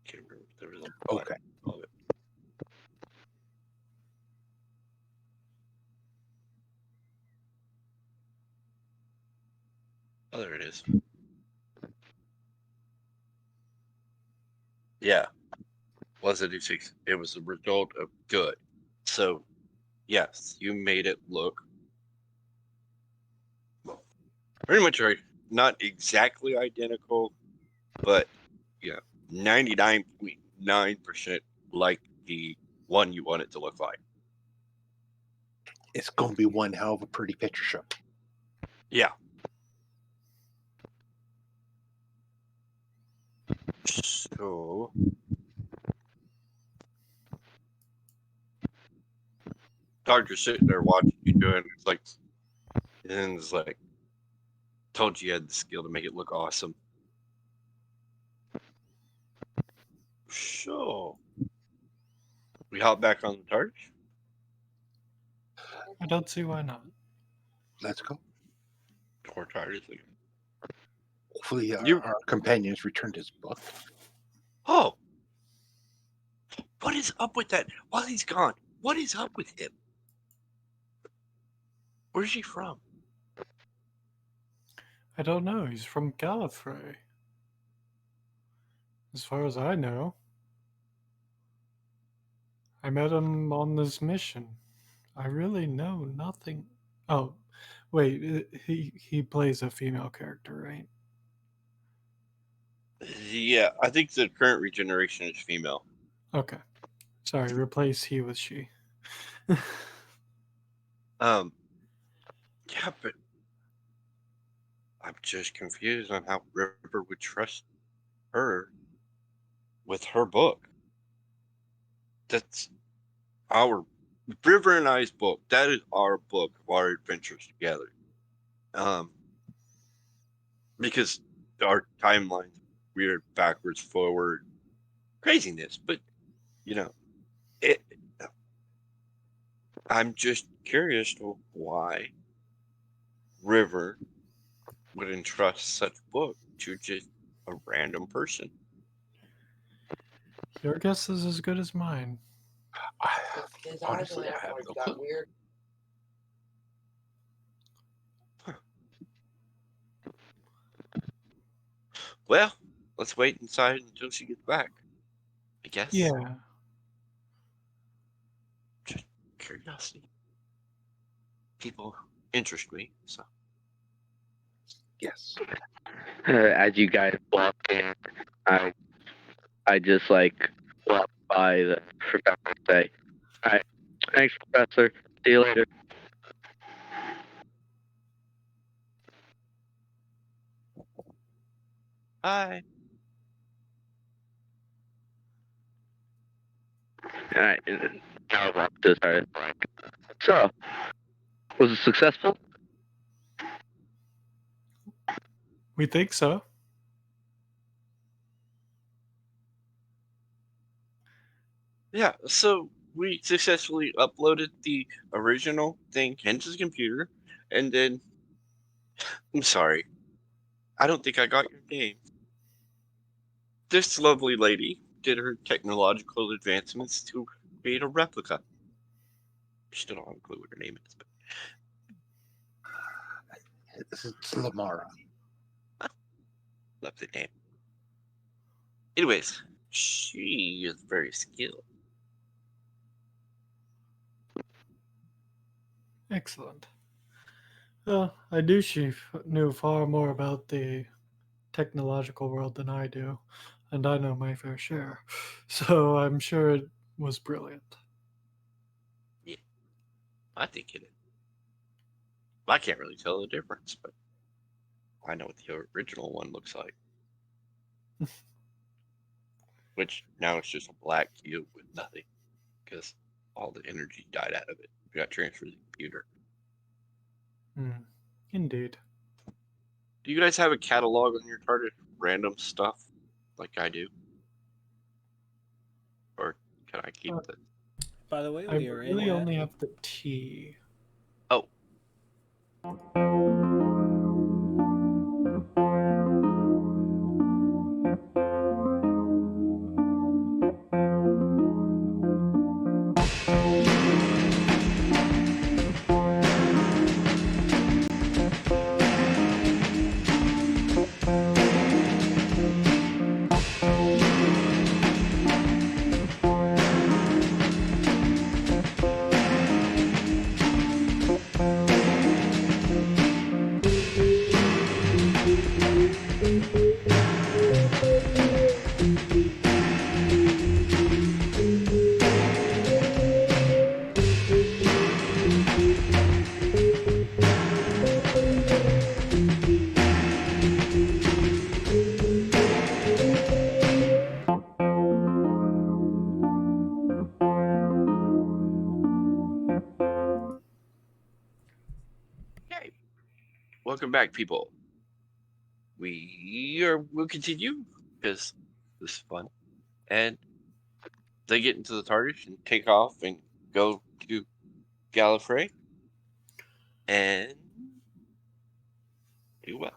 Can't remember. There was a Okay. of it. Oh, there it is. Yeah. Was it a six? It was a result of good. So, yes, you made it look well, pretty much right. Not exactly identical, but yeah, 99.9% like the one you want it to look like. It's going to be one hell of a pretty picture show. Yeah. So, Doctor's sitting there watching you doing it. It's like, and it's like, told you had the skill to make it look awesome. So, we hop back on the torch. I don't see why not. Let's go. Or tired is like, Hopefully, You- our companions returned his book. oh, what is up with that? While he's gone, what is up with him? Where's he from? I don't know. He's from Gallifrey. As far as I know. I met him on this mission. I really know nothing. Oh, wait. He plays a female character, right? Yeah, I think the current regeneration is female. Okay. Sorry, replace he with she. Yeah, but I'm just confused on how River would trust her with her book. That's our River and I's book. That is our book of our adventures together. Because our timelines weird, backwards, forward, craziness. But it. I'm just curious to why River would entrust such book to just a random person. Your guess is as good as mine. Honestly, I have no clue. Well, let's wait inside until she gets back. I guess. Yeah. Just curiosity. People interest me, so. Yes. As you guys walk in, I just like walk by the professor and say, "All right, thanks, Professor. See you later." Hi. All right, and then now I walk to the side. Like, so, was it successful? We think so. Yeah, so we successfully uploaded the original thing into the computer, and then I'm sorry, I don't think I got your name. This lovely lady did her technological advancements to create a replica. Still don't have a clue what her name is, but It's Lamara. love the name. Anyways, she is very skilled. Excellent. I knew she knew far more about the technological world than I do, and I know my fair share. So I'm sure it was brilliant. Yeah, I think it is. I can't really tell the difference, but I know what the original one looks like. Which now it's just a black cube with nothing, because all the energy died out of it. It got transferred to the computer. Indeed. Do you guys have a catalog on your TARDIS random stuff like I do? Or can I keep this? By the way, I we are in really at only have the T. Oh. Okay. Welcome back, people. We'll continue because this is fun. And they get into the TARDIS and take off and go to Gallifrey and do well.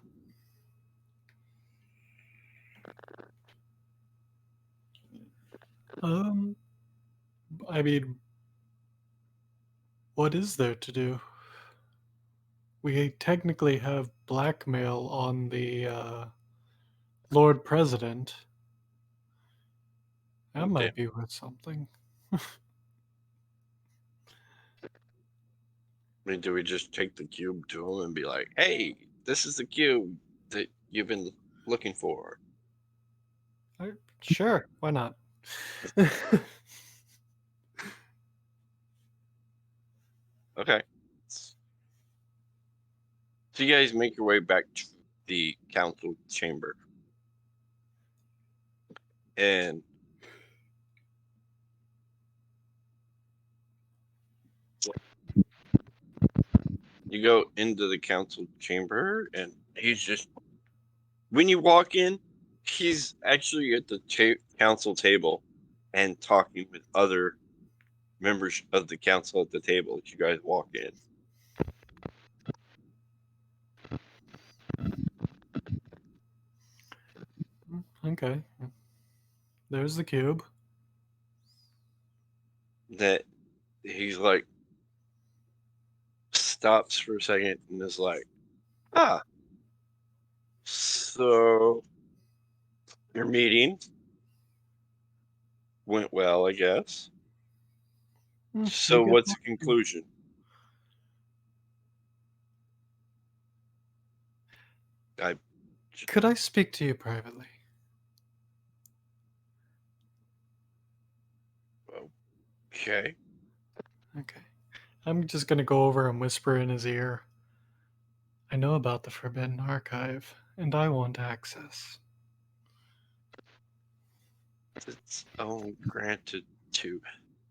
I mean, what is there to do? We technically have blackmail on the Lord President. That Okay. might be worth something. I mean, do we just take the cube to him and be like, "Hey, this is the cube that you've been looking for"? Sure, why not? Okay. So you guys make your way back to the council chamber, and You go into the council chamber, and he's just. When you walk in, he's actually at the council table and talking with other members of the council at the table as you guys walk in. Okay. There's the cube. That he's like stops for a second and is like, so your meeting went well, I guess. So We what's get- the conclusion? Could I speak to you privately? Okay. Okay. I'm just gonna go over and whisper in his ear. I know about the Forbidden Archive, and I want access. It's only granted to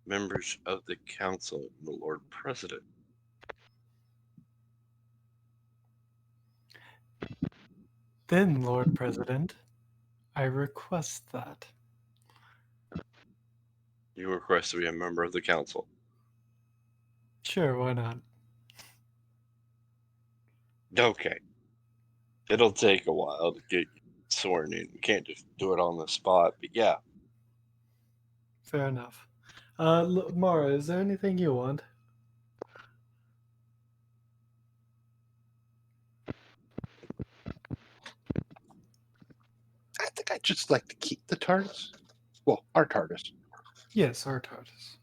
members of the council and the Lord President. Then, Lord President, I request that. You request to be a member of the council. Sure, why not? Okay. It'll take a while to get sworn in. You can't just do it on the spot, but yeah. Fair enough. Mara, is there anything you want? I think I'd just like to keep the TARDIS. Well, our TARDIS. Yes, our TARDIS.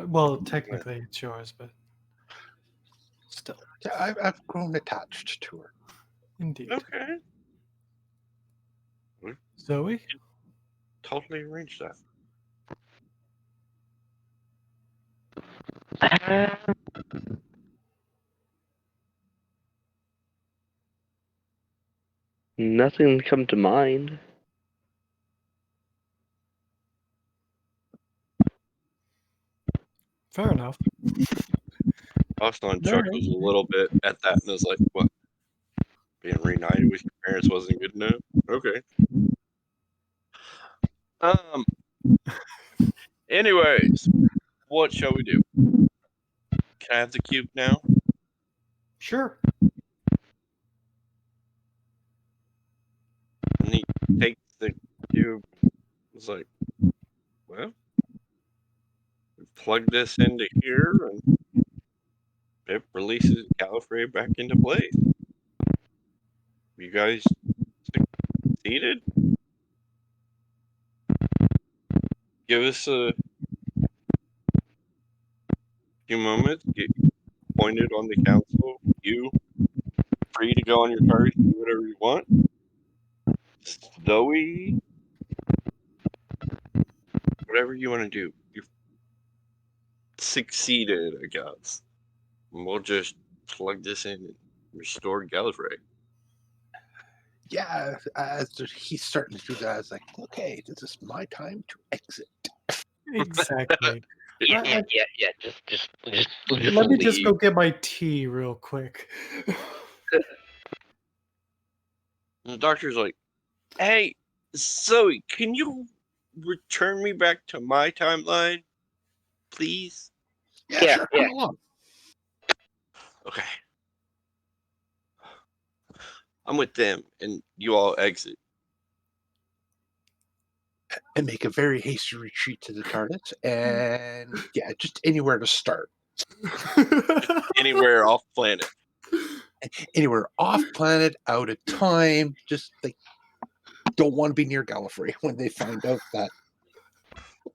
Well, technically it's yours, but still. Yeah, I've grown attached to her. Indeed. Okay. Zoe? Totally arrange that. Nothing come to mind. Fair enough. Austin chuckles a little bit at that and is like, what? Being reunited with your parents wasn't good enough? Okay. Anyways, what shall we do? Can I have the cube now? Sure. And he takes the cube. It's like, well, we plug this into here and it releases Gallifrey back into place. You guys succeeded? Give us a few moments, get appointed on the council. You free to go on your target, do whatever you want. Zoe, whatever you want to do. You've succeeded, I guess. And we'll just plug this in and restore Gallifrey. Yeah, as he's starting to do that, it's like, okay, this is my time to exit. Exactly. Yeah. Just Let me just leave. go get my tea real quick. And the doctor's like, hey, Zoe, can you return me back to my timeline, please? Yeah, sure, come along. Okay. I'm with them, and you all exit. And make a very hasty retreat to the TARDIS, and yeah, just anywhere to start. Anywhere off planet. Anywhere off planet, out of time. Just like don't want to be near Gallifrey when they find out that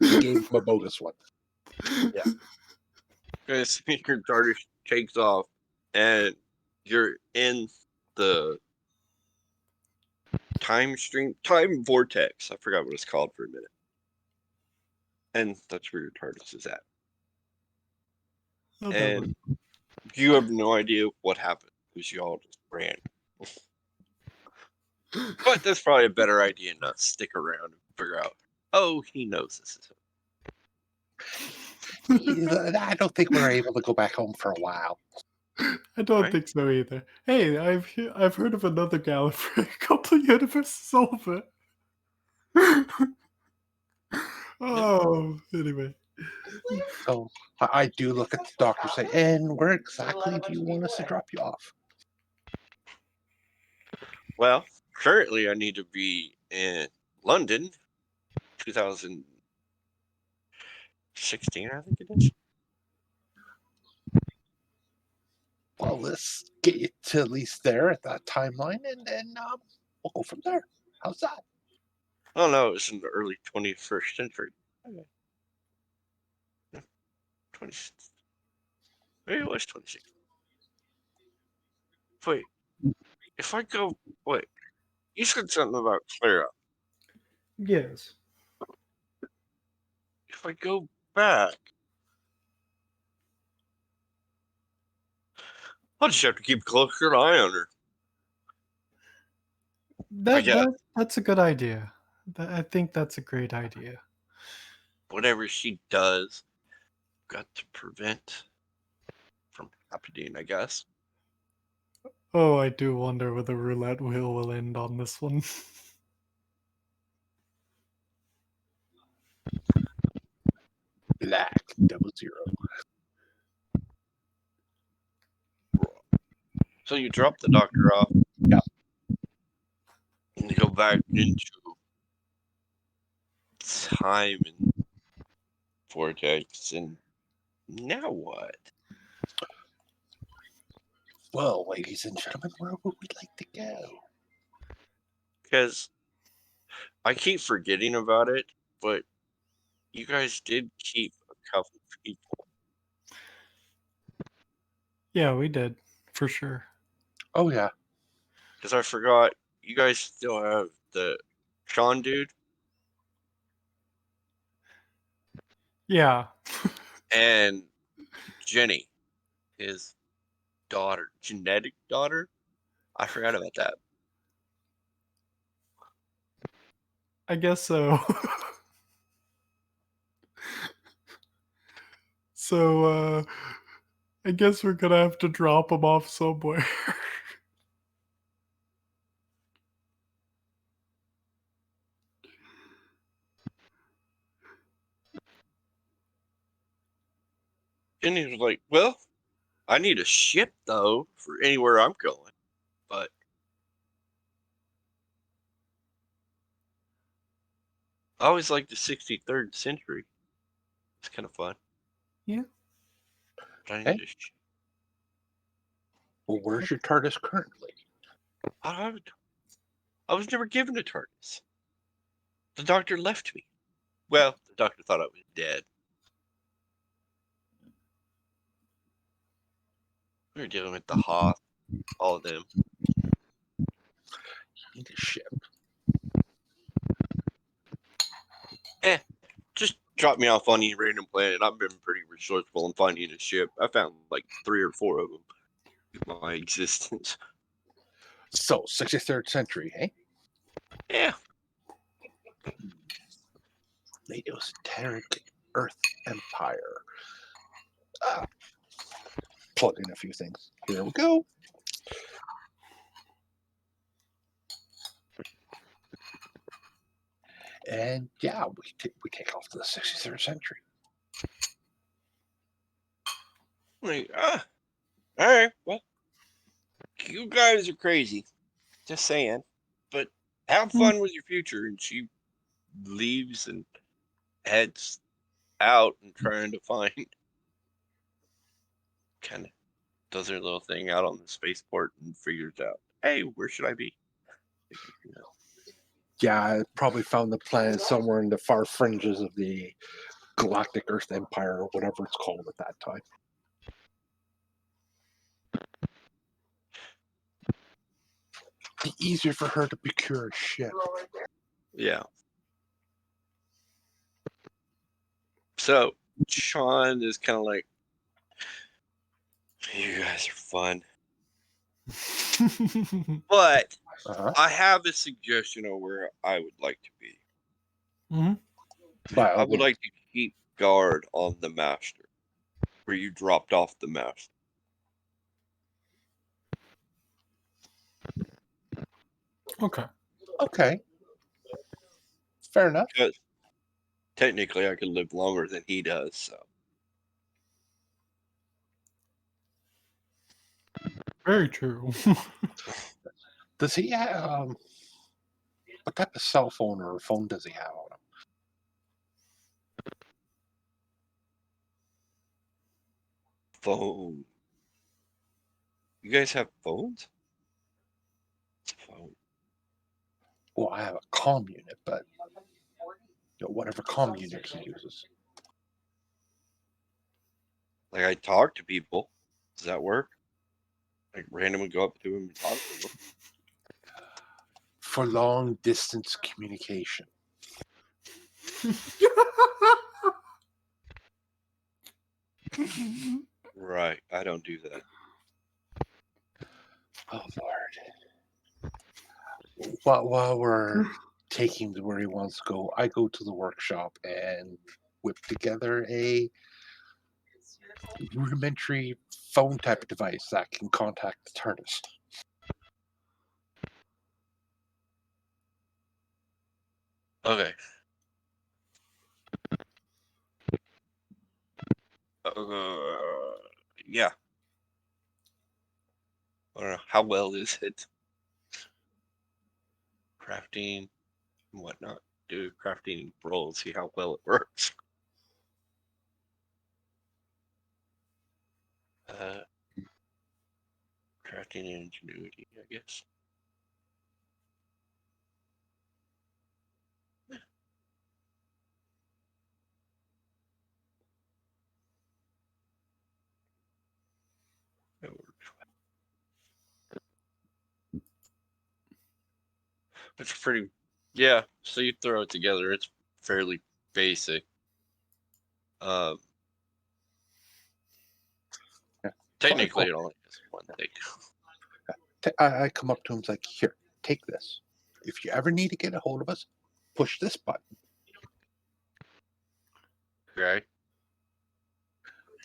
we gave them a bogus one. Yeah. Because your daughter takes off, and you're in the time vortex. I forgot what it's called for a minute. And that's where your TARDIS is at. Oh, And you have no idea what happened because you all just ran. But that's probably a better idea not stick around and figure out, oh, he knows this is him. I don't think we're able to go back home for a while. I don't Right. think so either. Hey, I've heard of another Gallifrey a couple universes over. Oh, anyway. So I do look at the doctor and say, and where exactly do you want us to drop you off? Well, currently I need to be in London, 2016, I think it is. Well, let's get you to at least there at that timeline, and then we'll go from there. How's that? Oh no, it's in the early 21st century. Okay. 20, maybe it was 26. Wait, if I go, wait, you said something about Clara. Yes. If I go back, I'll just have to keep a closer eye on her. guess. That's a good idea. I think that's a great idea. Whatever she does, got to prevent from happening, I guess. Oh, I do wonder where the roulette wheel will end on this one. Black 00. So you drop the doctor off. Yep. And you go back into time and vortex, and now what? Well, ladies and gentlemen, where would we like to go? Because I keep forgetting about it, but you guys did keep a couple people. Yeah, we did, for sure. Oh, yeah. Because I forgot, you guys still have the Sean dude Yeah. and Jenny, his daughter, genetic daughter. I forgot about that. I guess so. So, I guess we're gonna have to drop him off somewhere. Jenny was like, well, I need a ship, though, for anywhere I'm going. But I always liked the 63rd century. It's kind of fun. Yeah. But I Hey. need a ship. Well, where's your TARDIS currently? I was never given a TARDIS. The doctor left me. Well, the doctor thought I was dead. We were dealing with the Hoth, all of them. You need a ship. Just drop me off on any random planet. I've been pretty resourceful in finding a ship. I found like 3 or 4 of them in my existence. So, 63rd century, hey? Yeah. The esoteric Earth Empire. Plug in a few things. Here we go. And yeah, we take off to the 63rd century. Like, all right, well, you guys are crazy. Just saying. But have fun with your future. And she leaves and heads out and trying to find, kind of does her little thing out on the spaceport and figures out, hey, where should I be? Yeah, I probably found the planet somewhere in the far fringes of the Galactic Earth Empire or whatever it's called at that time. Be easier for her to procure a ship. Yeah. So Sean is kind of like, you guys are fun. But Uh-huh. I have a suggestion of where I would like to be. Mhm. By I all would means. like to keep guard on the master, where you dropped off the master. Okay. Okay. Fair enough. Because technically, I could live longer than he does. So Very true. Does he have what type of cell phone or phone does he have on him? phone. You guys have phones? What's a phone? Well, I have a comm unit, but whatever comm unit he uses. Like I talk to people. Does that work? Like randomly go up to him and talk to him. For long distance communication. Right. I don't do that. Oh Lord. While we're taking to where he wants to go, I go to the workshop and whip together a rudimentary phone type of device that can contact the TARDIS. Okay. Yeah. I don't know. How well is it? Crafting and whatnot. Do crafting roll, see how well it works. Crafting and ingenuity, I guess. That works. It's pretty, yeah. So you throw it together. It's fairly basic. Yeah. Technically, it only has one thing. I come up to him and like, here, take this. If you ever need to get a hold of us, push this button Okay.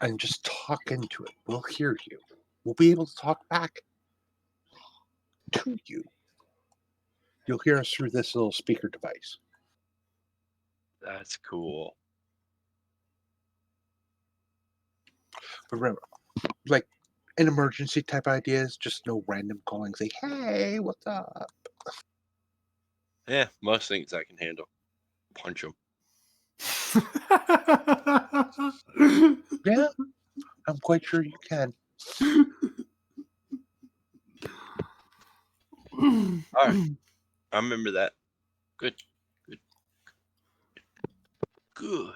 and just talk into it. We'll hear you. We'll be able to talk back to you. You'll hear us through this little speaker device. That's cool. But remember, like an emergency type ideas, just no random calling. Say, hey, what's up? Yeah, most things I can handle. Punch them. Yeah, I'm quite sure you can. All right. I remember that. Good. Good. Good.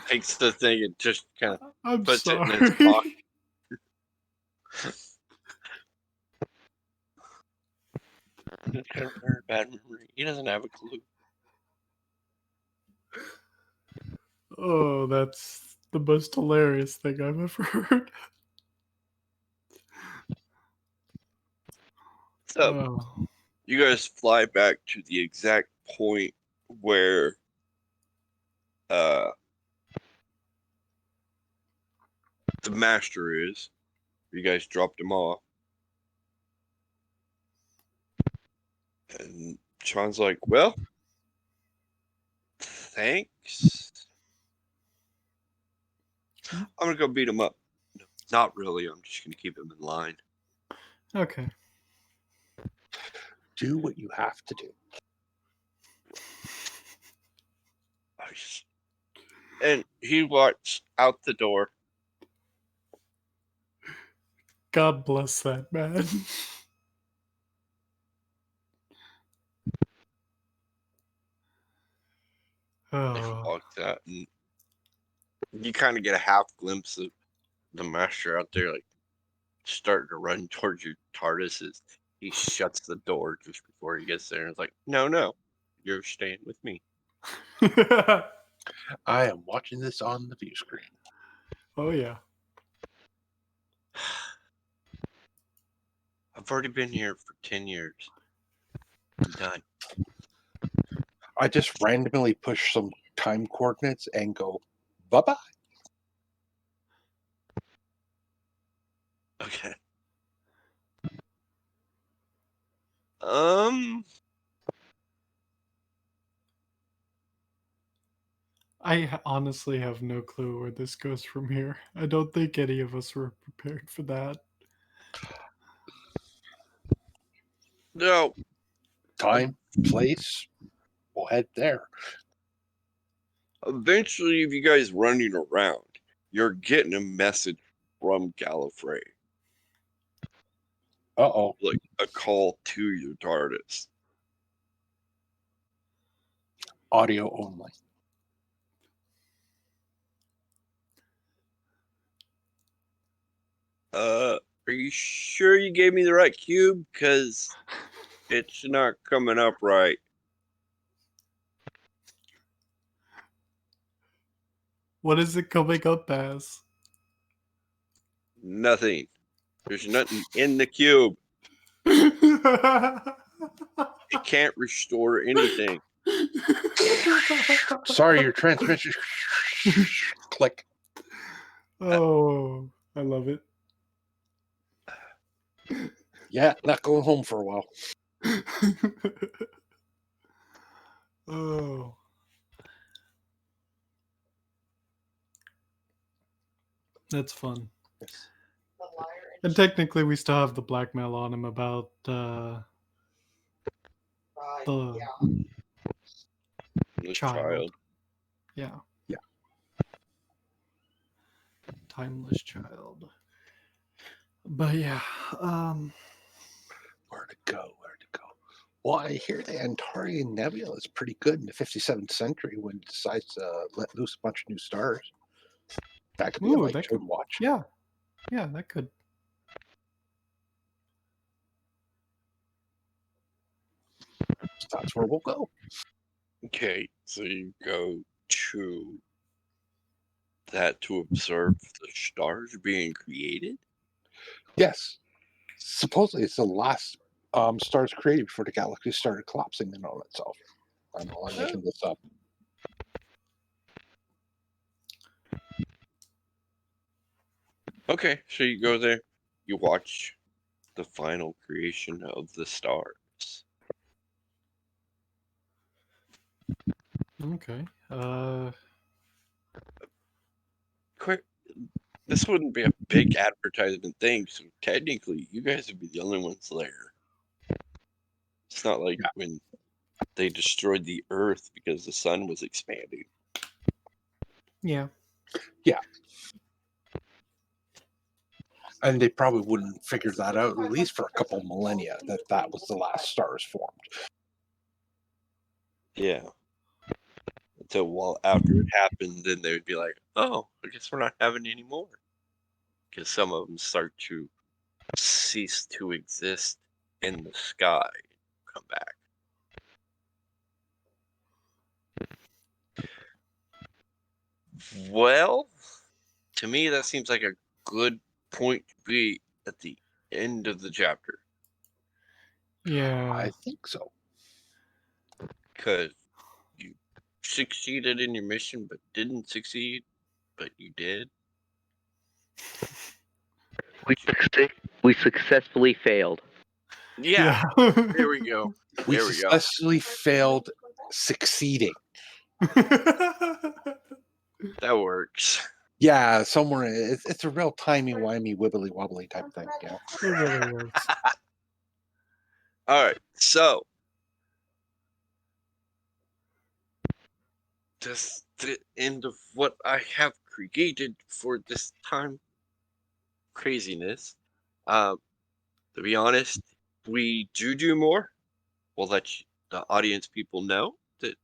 Takes the thing and just kind of I'm puts it sorry. in his pocket. Bad memory. He doesn't have a clue. Oh, that's the most hilarious thing I've ever heard. So Oh. you guys fly back to the exact point where the master is. You guys dropped him off. And Sean's like, well, thanks. I'm gonna go beat him up. No, not really. I'm just gonna keep him in line. Okay. Do what you have to do. And he walks out the door. God bless that man. Oh. Walks out, and you kind of get a half glimpse of the master out there, like starting to run towards your TARDIS. As he shuts the door just before he gets there, and it's like, no, you're staying with me. I am watching this on the view screen. Oh yeah. I've already been here for 10 years. I'm done. I just randomly push some time coordinates and go, bye-bye. Okay. I honestly have no clue where this goes from here. I don't think any of us were prepared for that. No. Time, place, we'll head there. Eventually, if you guys running around, you're getting a message from Gallifrey, Uh-oh. like a call to your TARDIS. Audio only. Are you sure you gave me the right cube? Because it's not coming up right. What is it coming up as? Nothing. There's nothing in the cube. It can't restore anything. Sorry, your transmission. Click. Oh, I love it. Yeah, not going home for a while. Oh. That's fun. And technically, we still have the blackmail on him about the The child. Yeah. Yeah. Timeless child. But yeah, Where to go? Well, I hear the Antarian Nebula is pretty good in the 57th century when it decides to let loose a bunch of new stars. That could be a ooh, light that show could, to watch. yeah, that could. So that's where we'll go. Okay, so you go to that to observe the stars being created? Yes. Supposedly it's the last stars created before the galaxy started collapsing in on itself. I know I'm making this up. Okay, so you go there, you watch the final creation of the stars. Okay. Quick, this wouldn't be a big advertisement thing, so technically you guys would be the only ones there. It's not like when they destroyed the Earth because the sun was expanding. Yeah. Yeah. And they probably wouldn't figure that out, at least for a couple millennia, that was the last stars formed. Yeah. Until after it happened, then they would be like, oh, I guess we're not having any more. Because some of them start to cease to exist in the sky and come back. Well, to me, that seems like a good point to be at the end of the chapter. Yeah. I think so. Because you succeeded in your mission, but didn't succeed, but you did. We successfully failed. Yeah, there we go. We There we go. successfully failed succeeding. That works. Yeah, somewhere it's a real timey-wimey, wibbly-wobbly type thing. You know? It really works. All right, so that's the end of what I have created for this time craziness. To be honest, we do more. We'll let the audience people know that,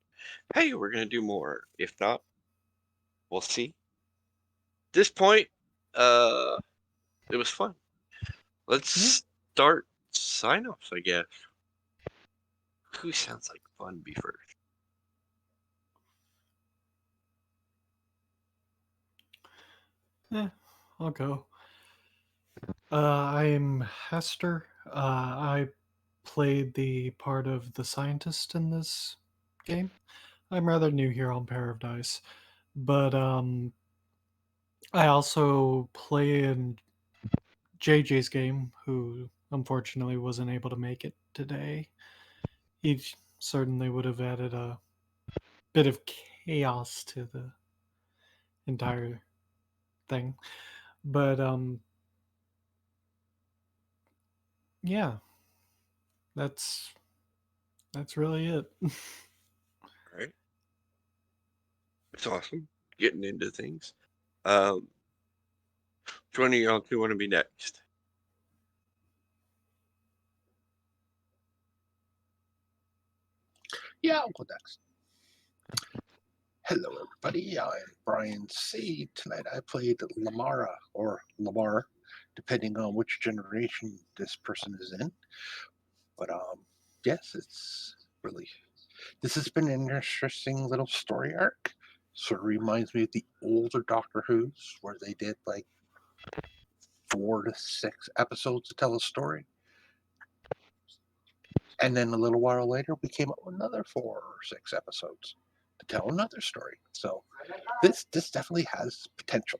hey, we're going to do more. If not, we'll see. At this point, it was fun. Let's start sign-offs, I guess. Who sounds like fun be first? I'll go. I'm Hester. I played the part of the scientist in this game. I'm rather new here on Pair of Dice, but I also play in JJ's game, who unfortunately wasn't able to make it today. He certainly would have added a bit of chaos to the entire thing. But yeah, that's really it. All right. It's awesome getting into things. Which one of y'all two want to be next? Yeah, I'll go next. Hello, everybody. I'm Brian C. Tonight I played Lamara, or Lamar, depending on which generation this person is in. But yes, it's really. This has been an interesting little story arc. Sort of reminds me of the older Doctor Who's, where they did like 4 to 6 episodes to tell a story. And then a little while later, we came up with another 4 or 6 episodes to tell another story. So this definitely has potential.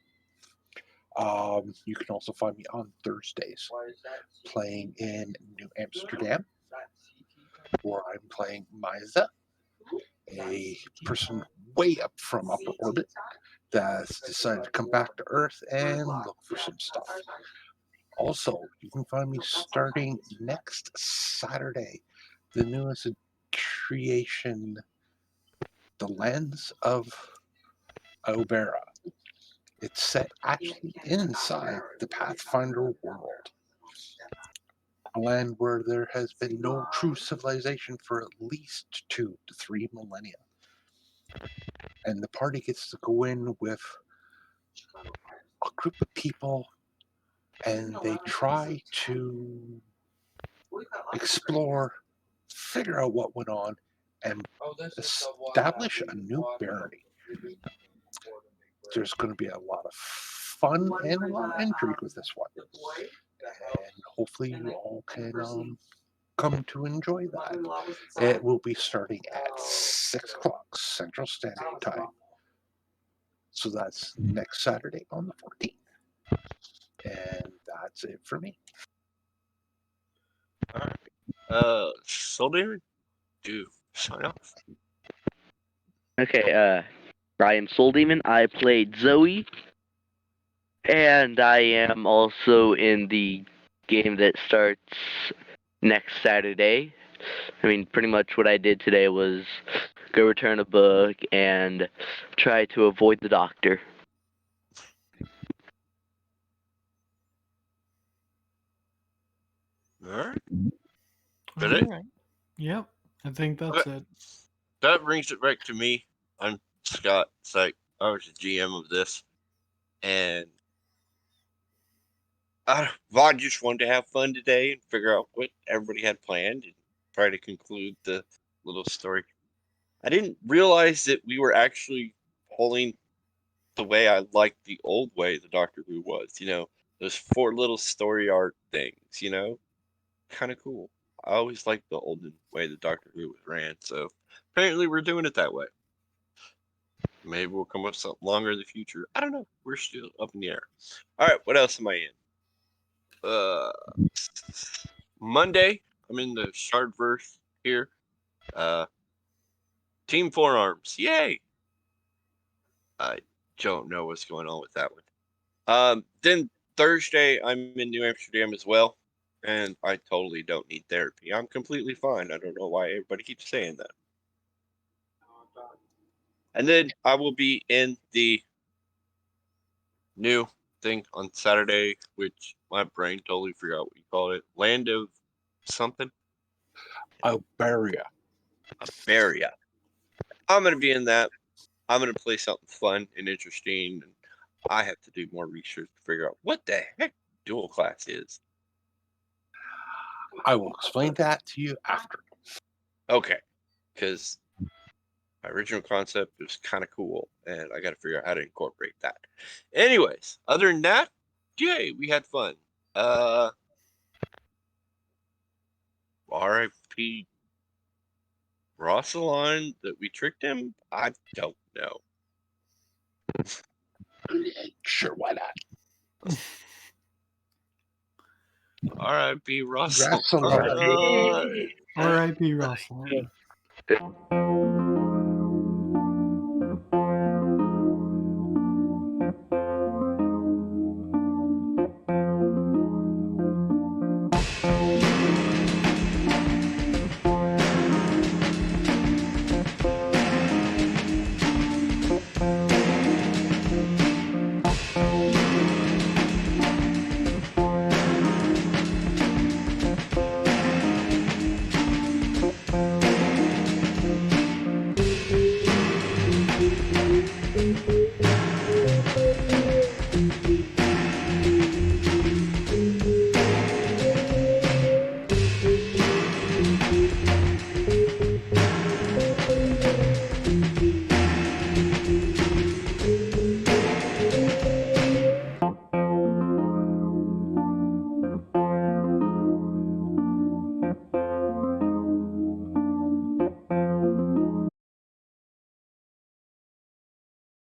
You can also find me on Thursdays playing in New Amsterdam, where I'm playing Miza, a person way up from upper orbit that's decided to come back to Earth and look for some stuff. Also, you can find me starting next Saturday, the newest creation, The Lands of Obera. It's set actually inside the Pathfinder world, a land where there has been no true civilization for at least 2 to 3 millennia. And the party gets to go in with a group of people and they try to explore, figure out what went on, and establish a new barony. There's going to be a lot of fun and a lot of intrigue with this one. And hopefully you all can come to enjoy that. It will be starting at 6 o'clock Central Standard Time. So that's next Saturday on the 14th. And that's it for me. All right. Soldier, do sign off. Okay, I am Soul Demon. I played Zoe, and I am also in the game that starts next Saturday. I mean, pretty much what I did today was go return a book and try to avoid the doctor. All right. That it? Alright. Yep, I think that's it. That brings it back to me. I'm Scott. It's like I was the GM of this, and I just wanted to have fun today and figure out what everybody had planned and try to conclude the little story. I didn't realize that we were actually pulling the way I liked the old way the Doctor Who was. Those 4 little story arc things. Kind of cool. I always liked the olden way the Doctor Who was ran. So apparently we're doing it that way. Maybe we'll come up with something longer in the future. I don't know. We're still up in the air. All right, what else am I in? Monday, I'm in the Shardverse here. Team Forearms. Yay! I don't know what's going on with that one. Then Thursday, I'm in New Amsterdam as well. And I totally don't need therapy. I'm completely fine. I don't know why everybody keeps saying that. And then I will be in the new thing on Saturday, which my brain totally forgot what you called it. Land of something? Alberia. Ameria. I'm going to be in that. I'm going to play something fun and interesting. And I have to do more research to figure out what the heck dual class is. I will explain that to you after. Okay. Because my original concept was kind of cool. And I got to figure out how to incorporate that. Anyways, other than that, yay, we had fun. R.I.P. Rossalon that we tricked him? I don't know. Sure, why not? R.I.P. Rossalon. Rossalon. R.I.P. Russell.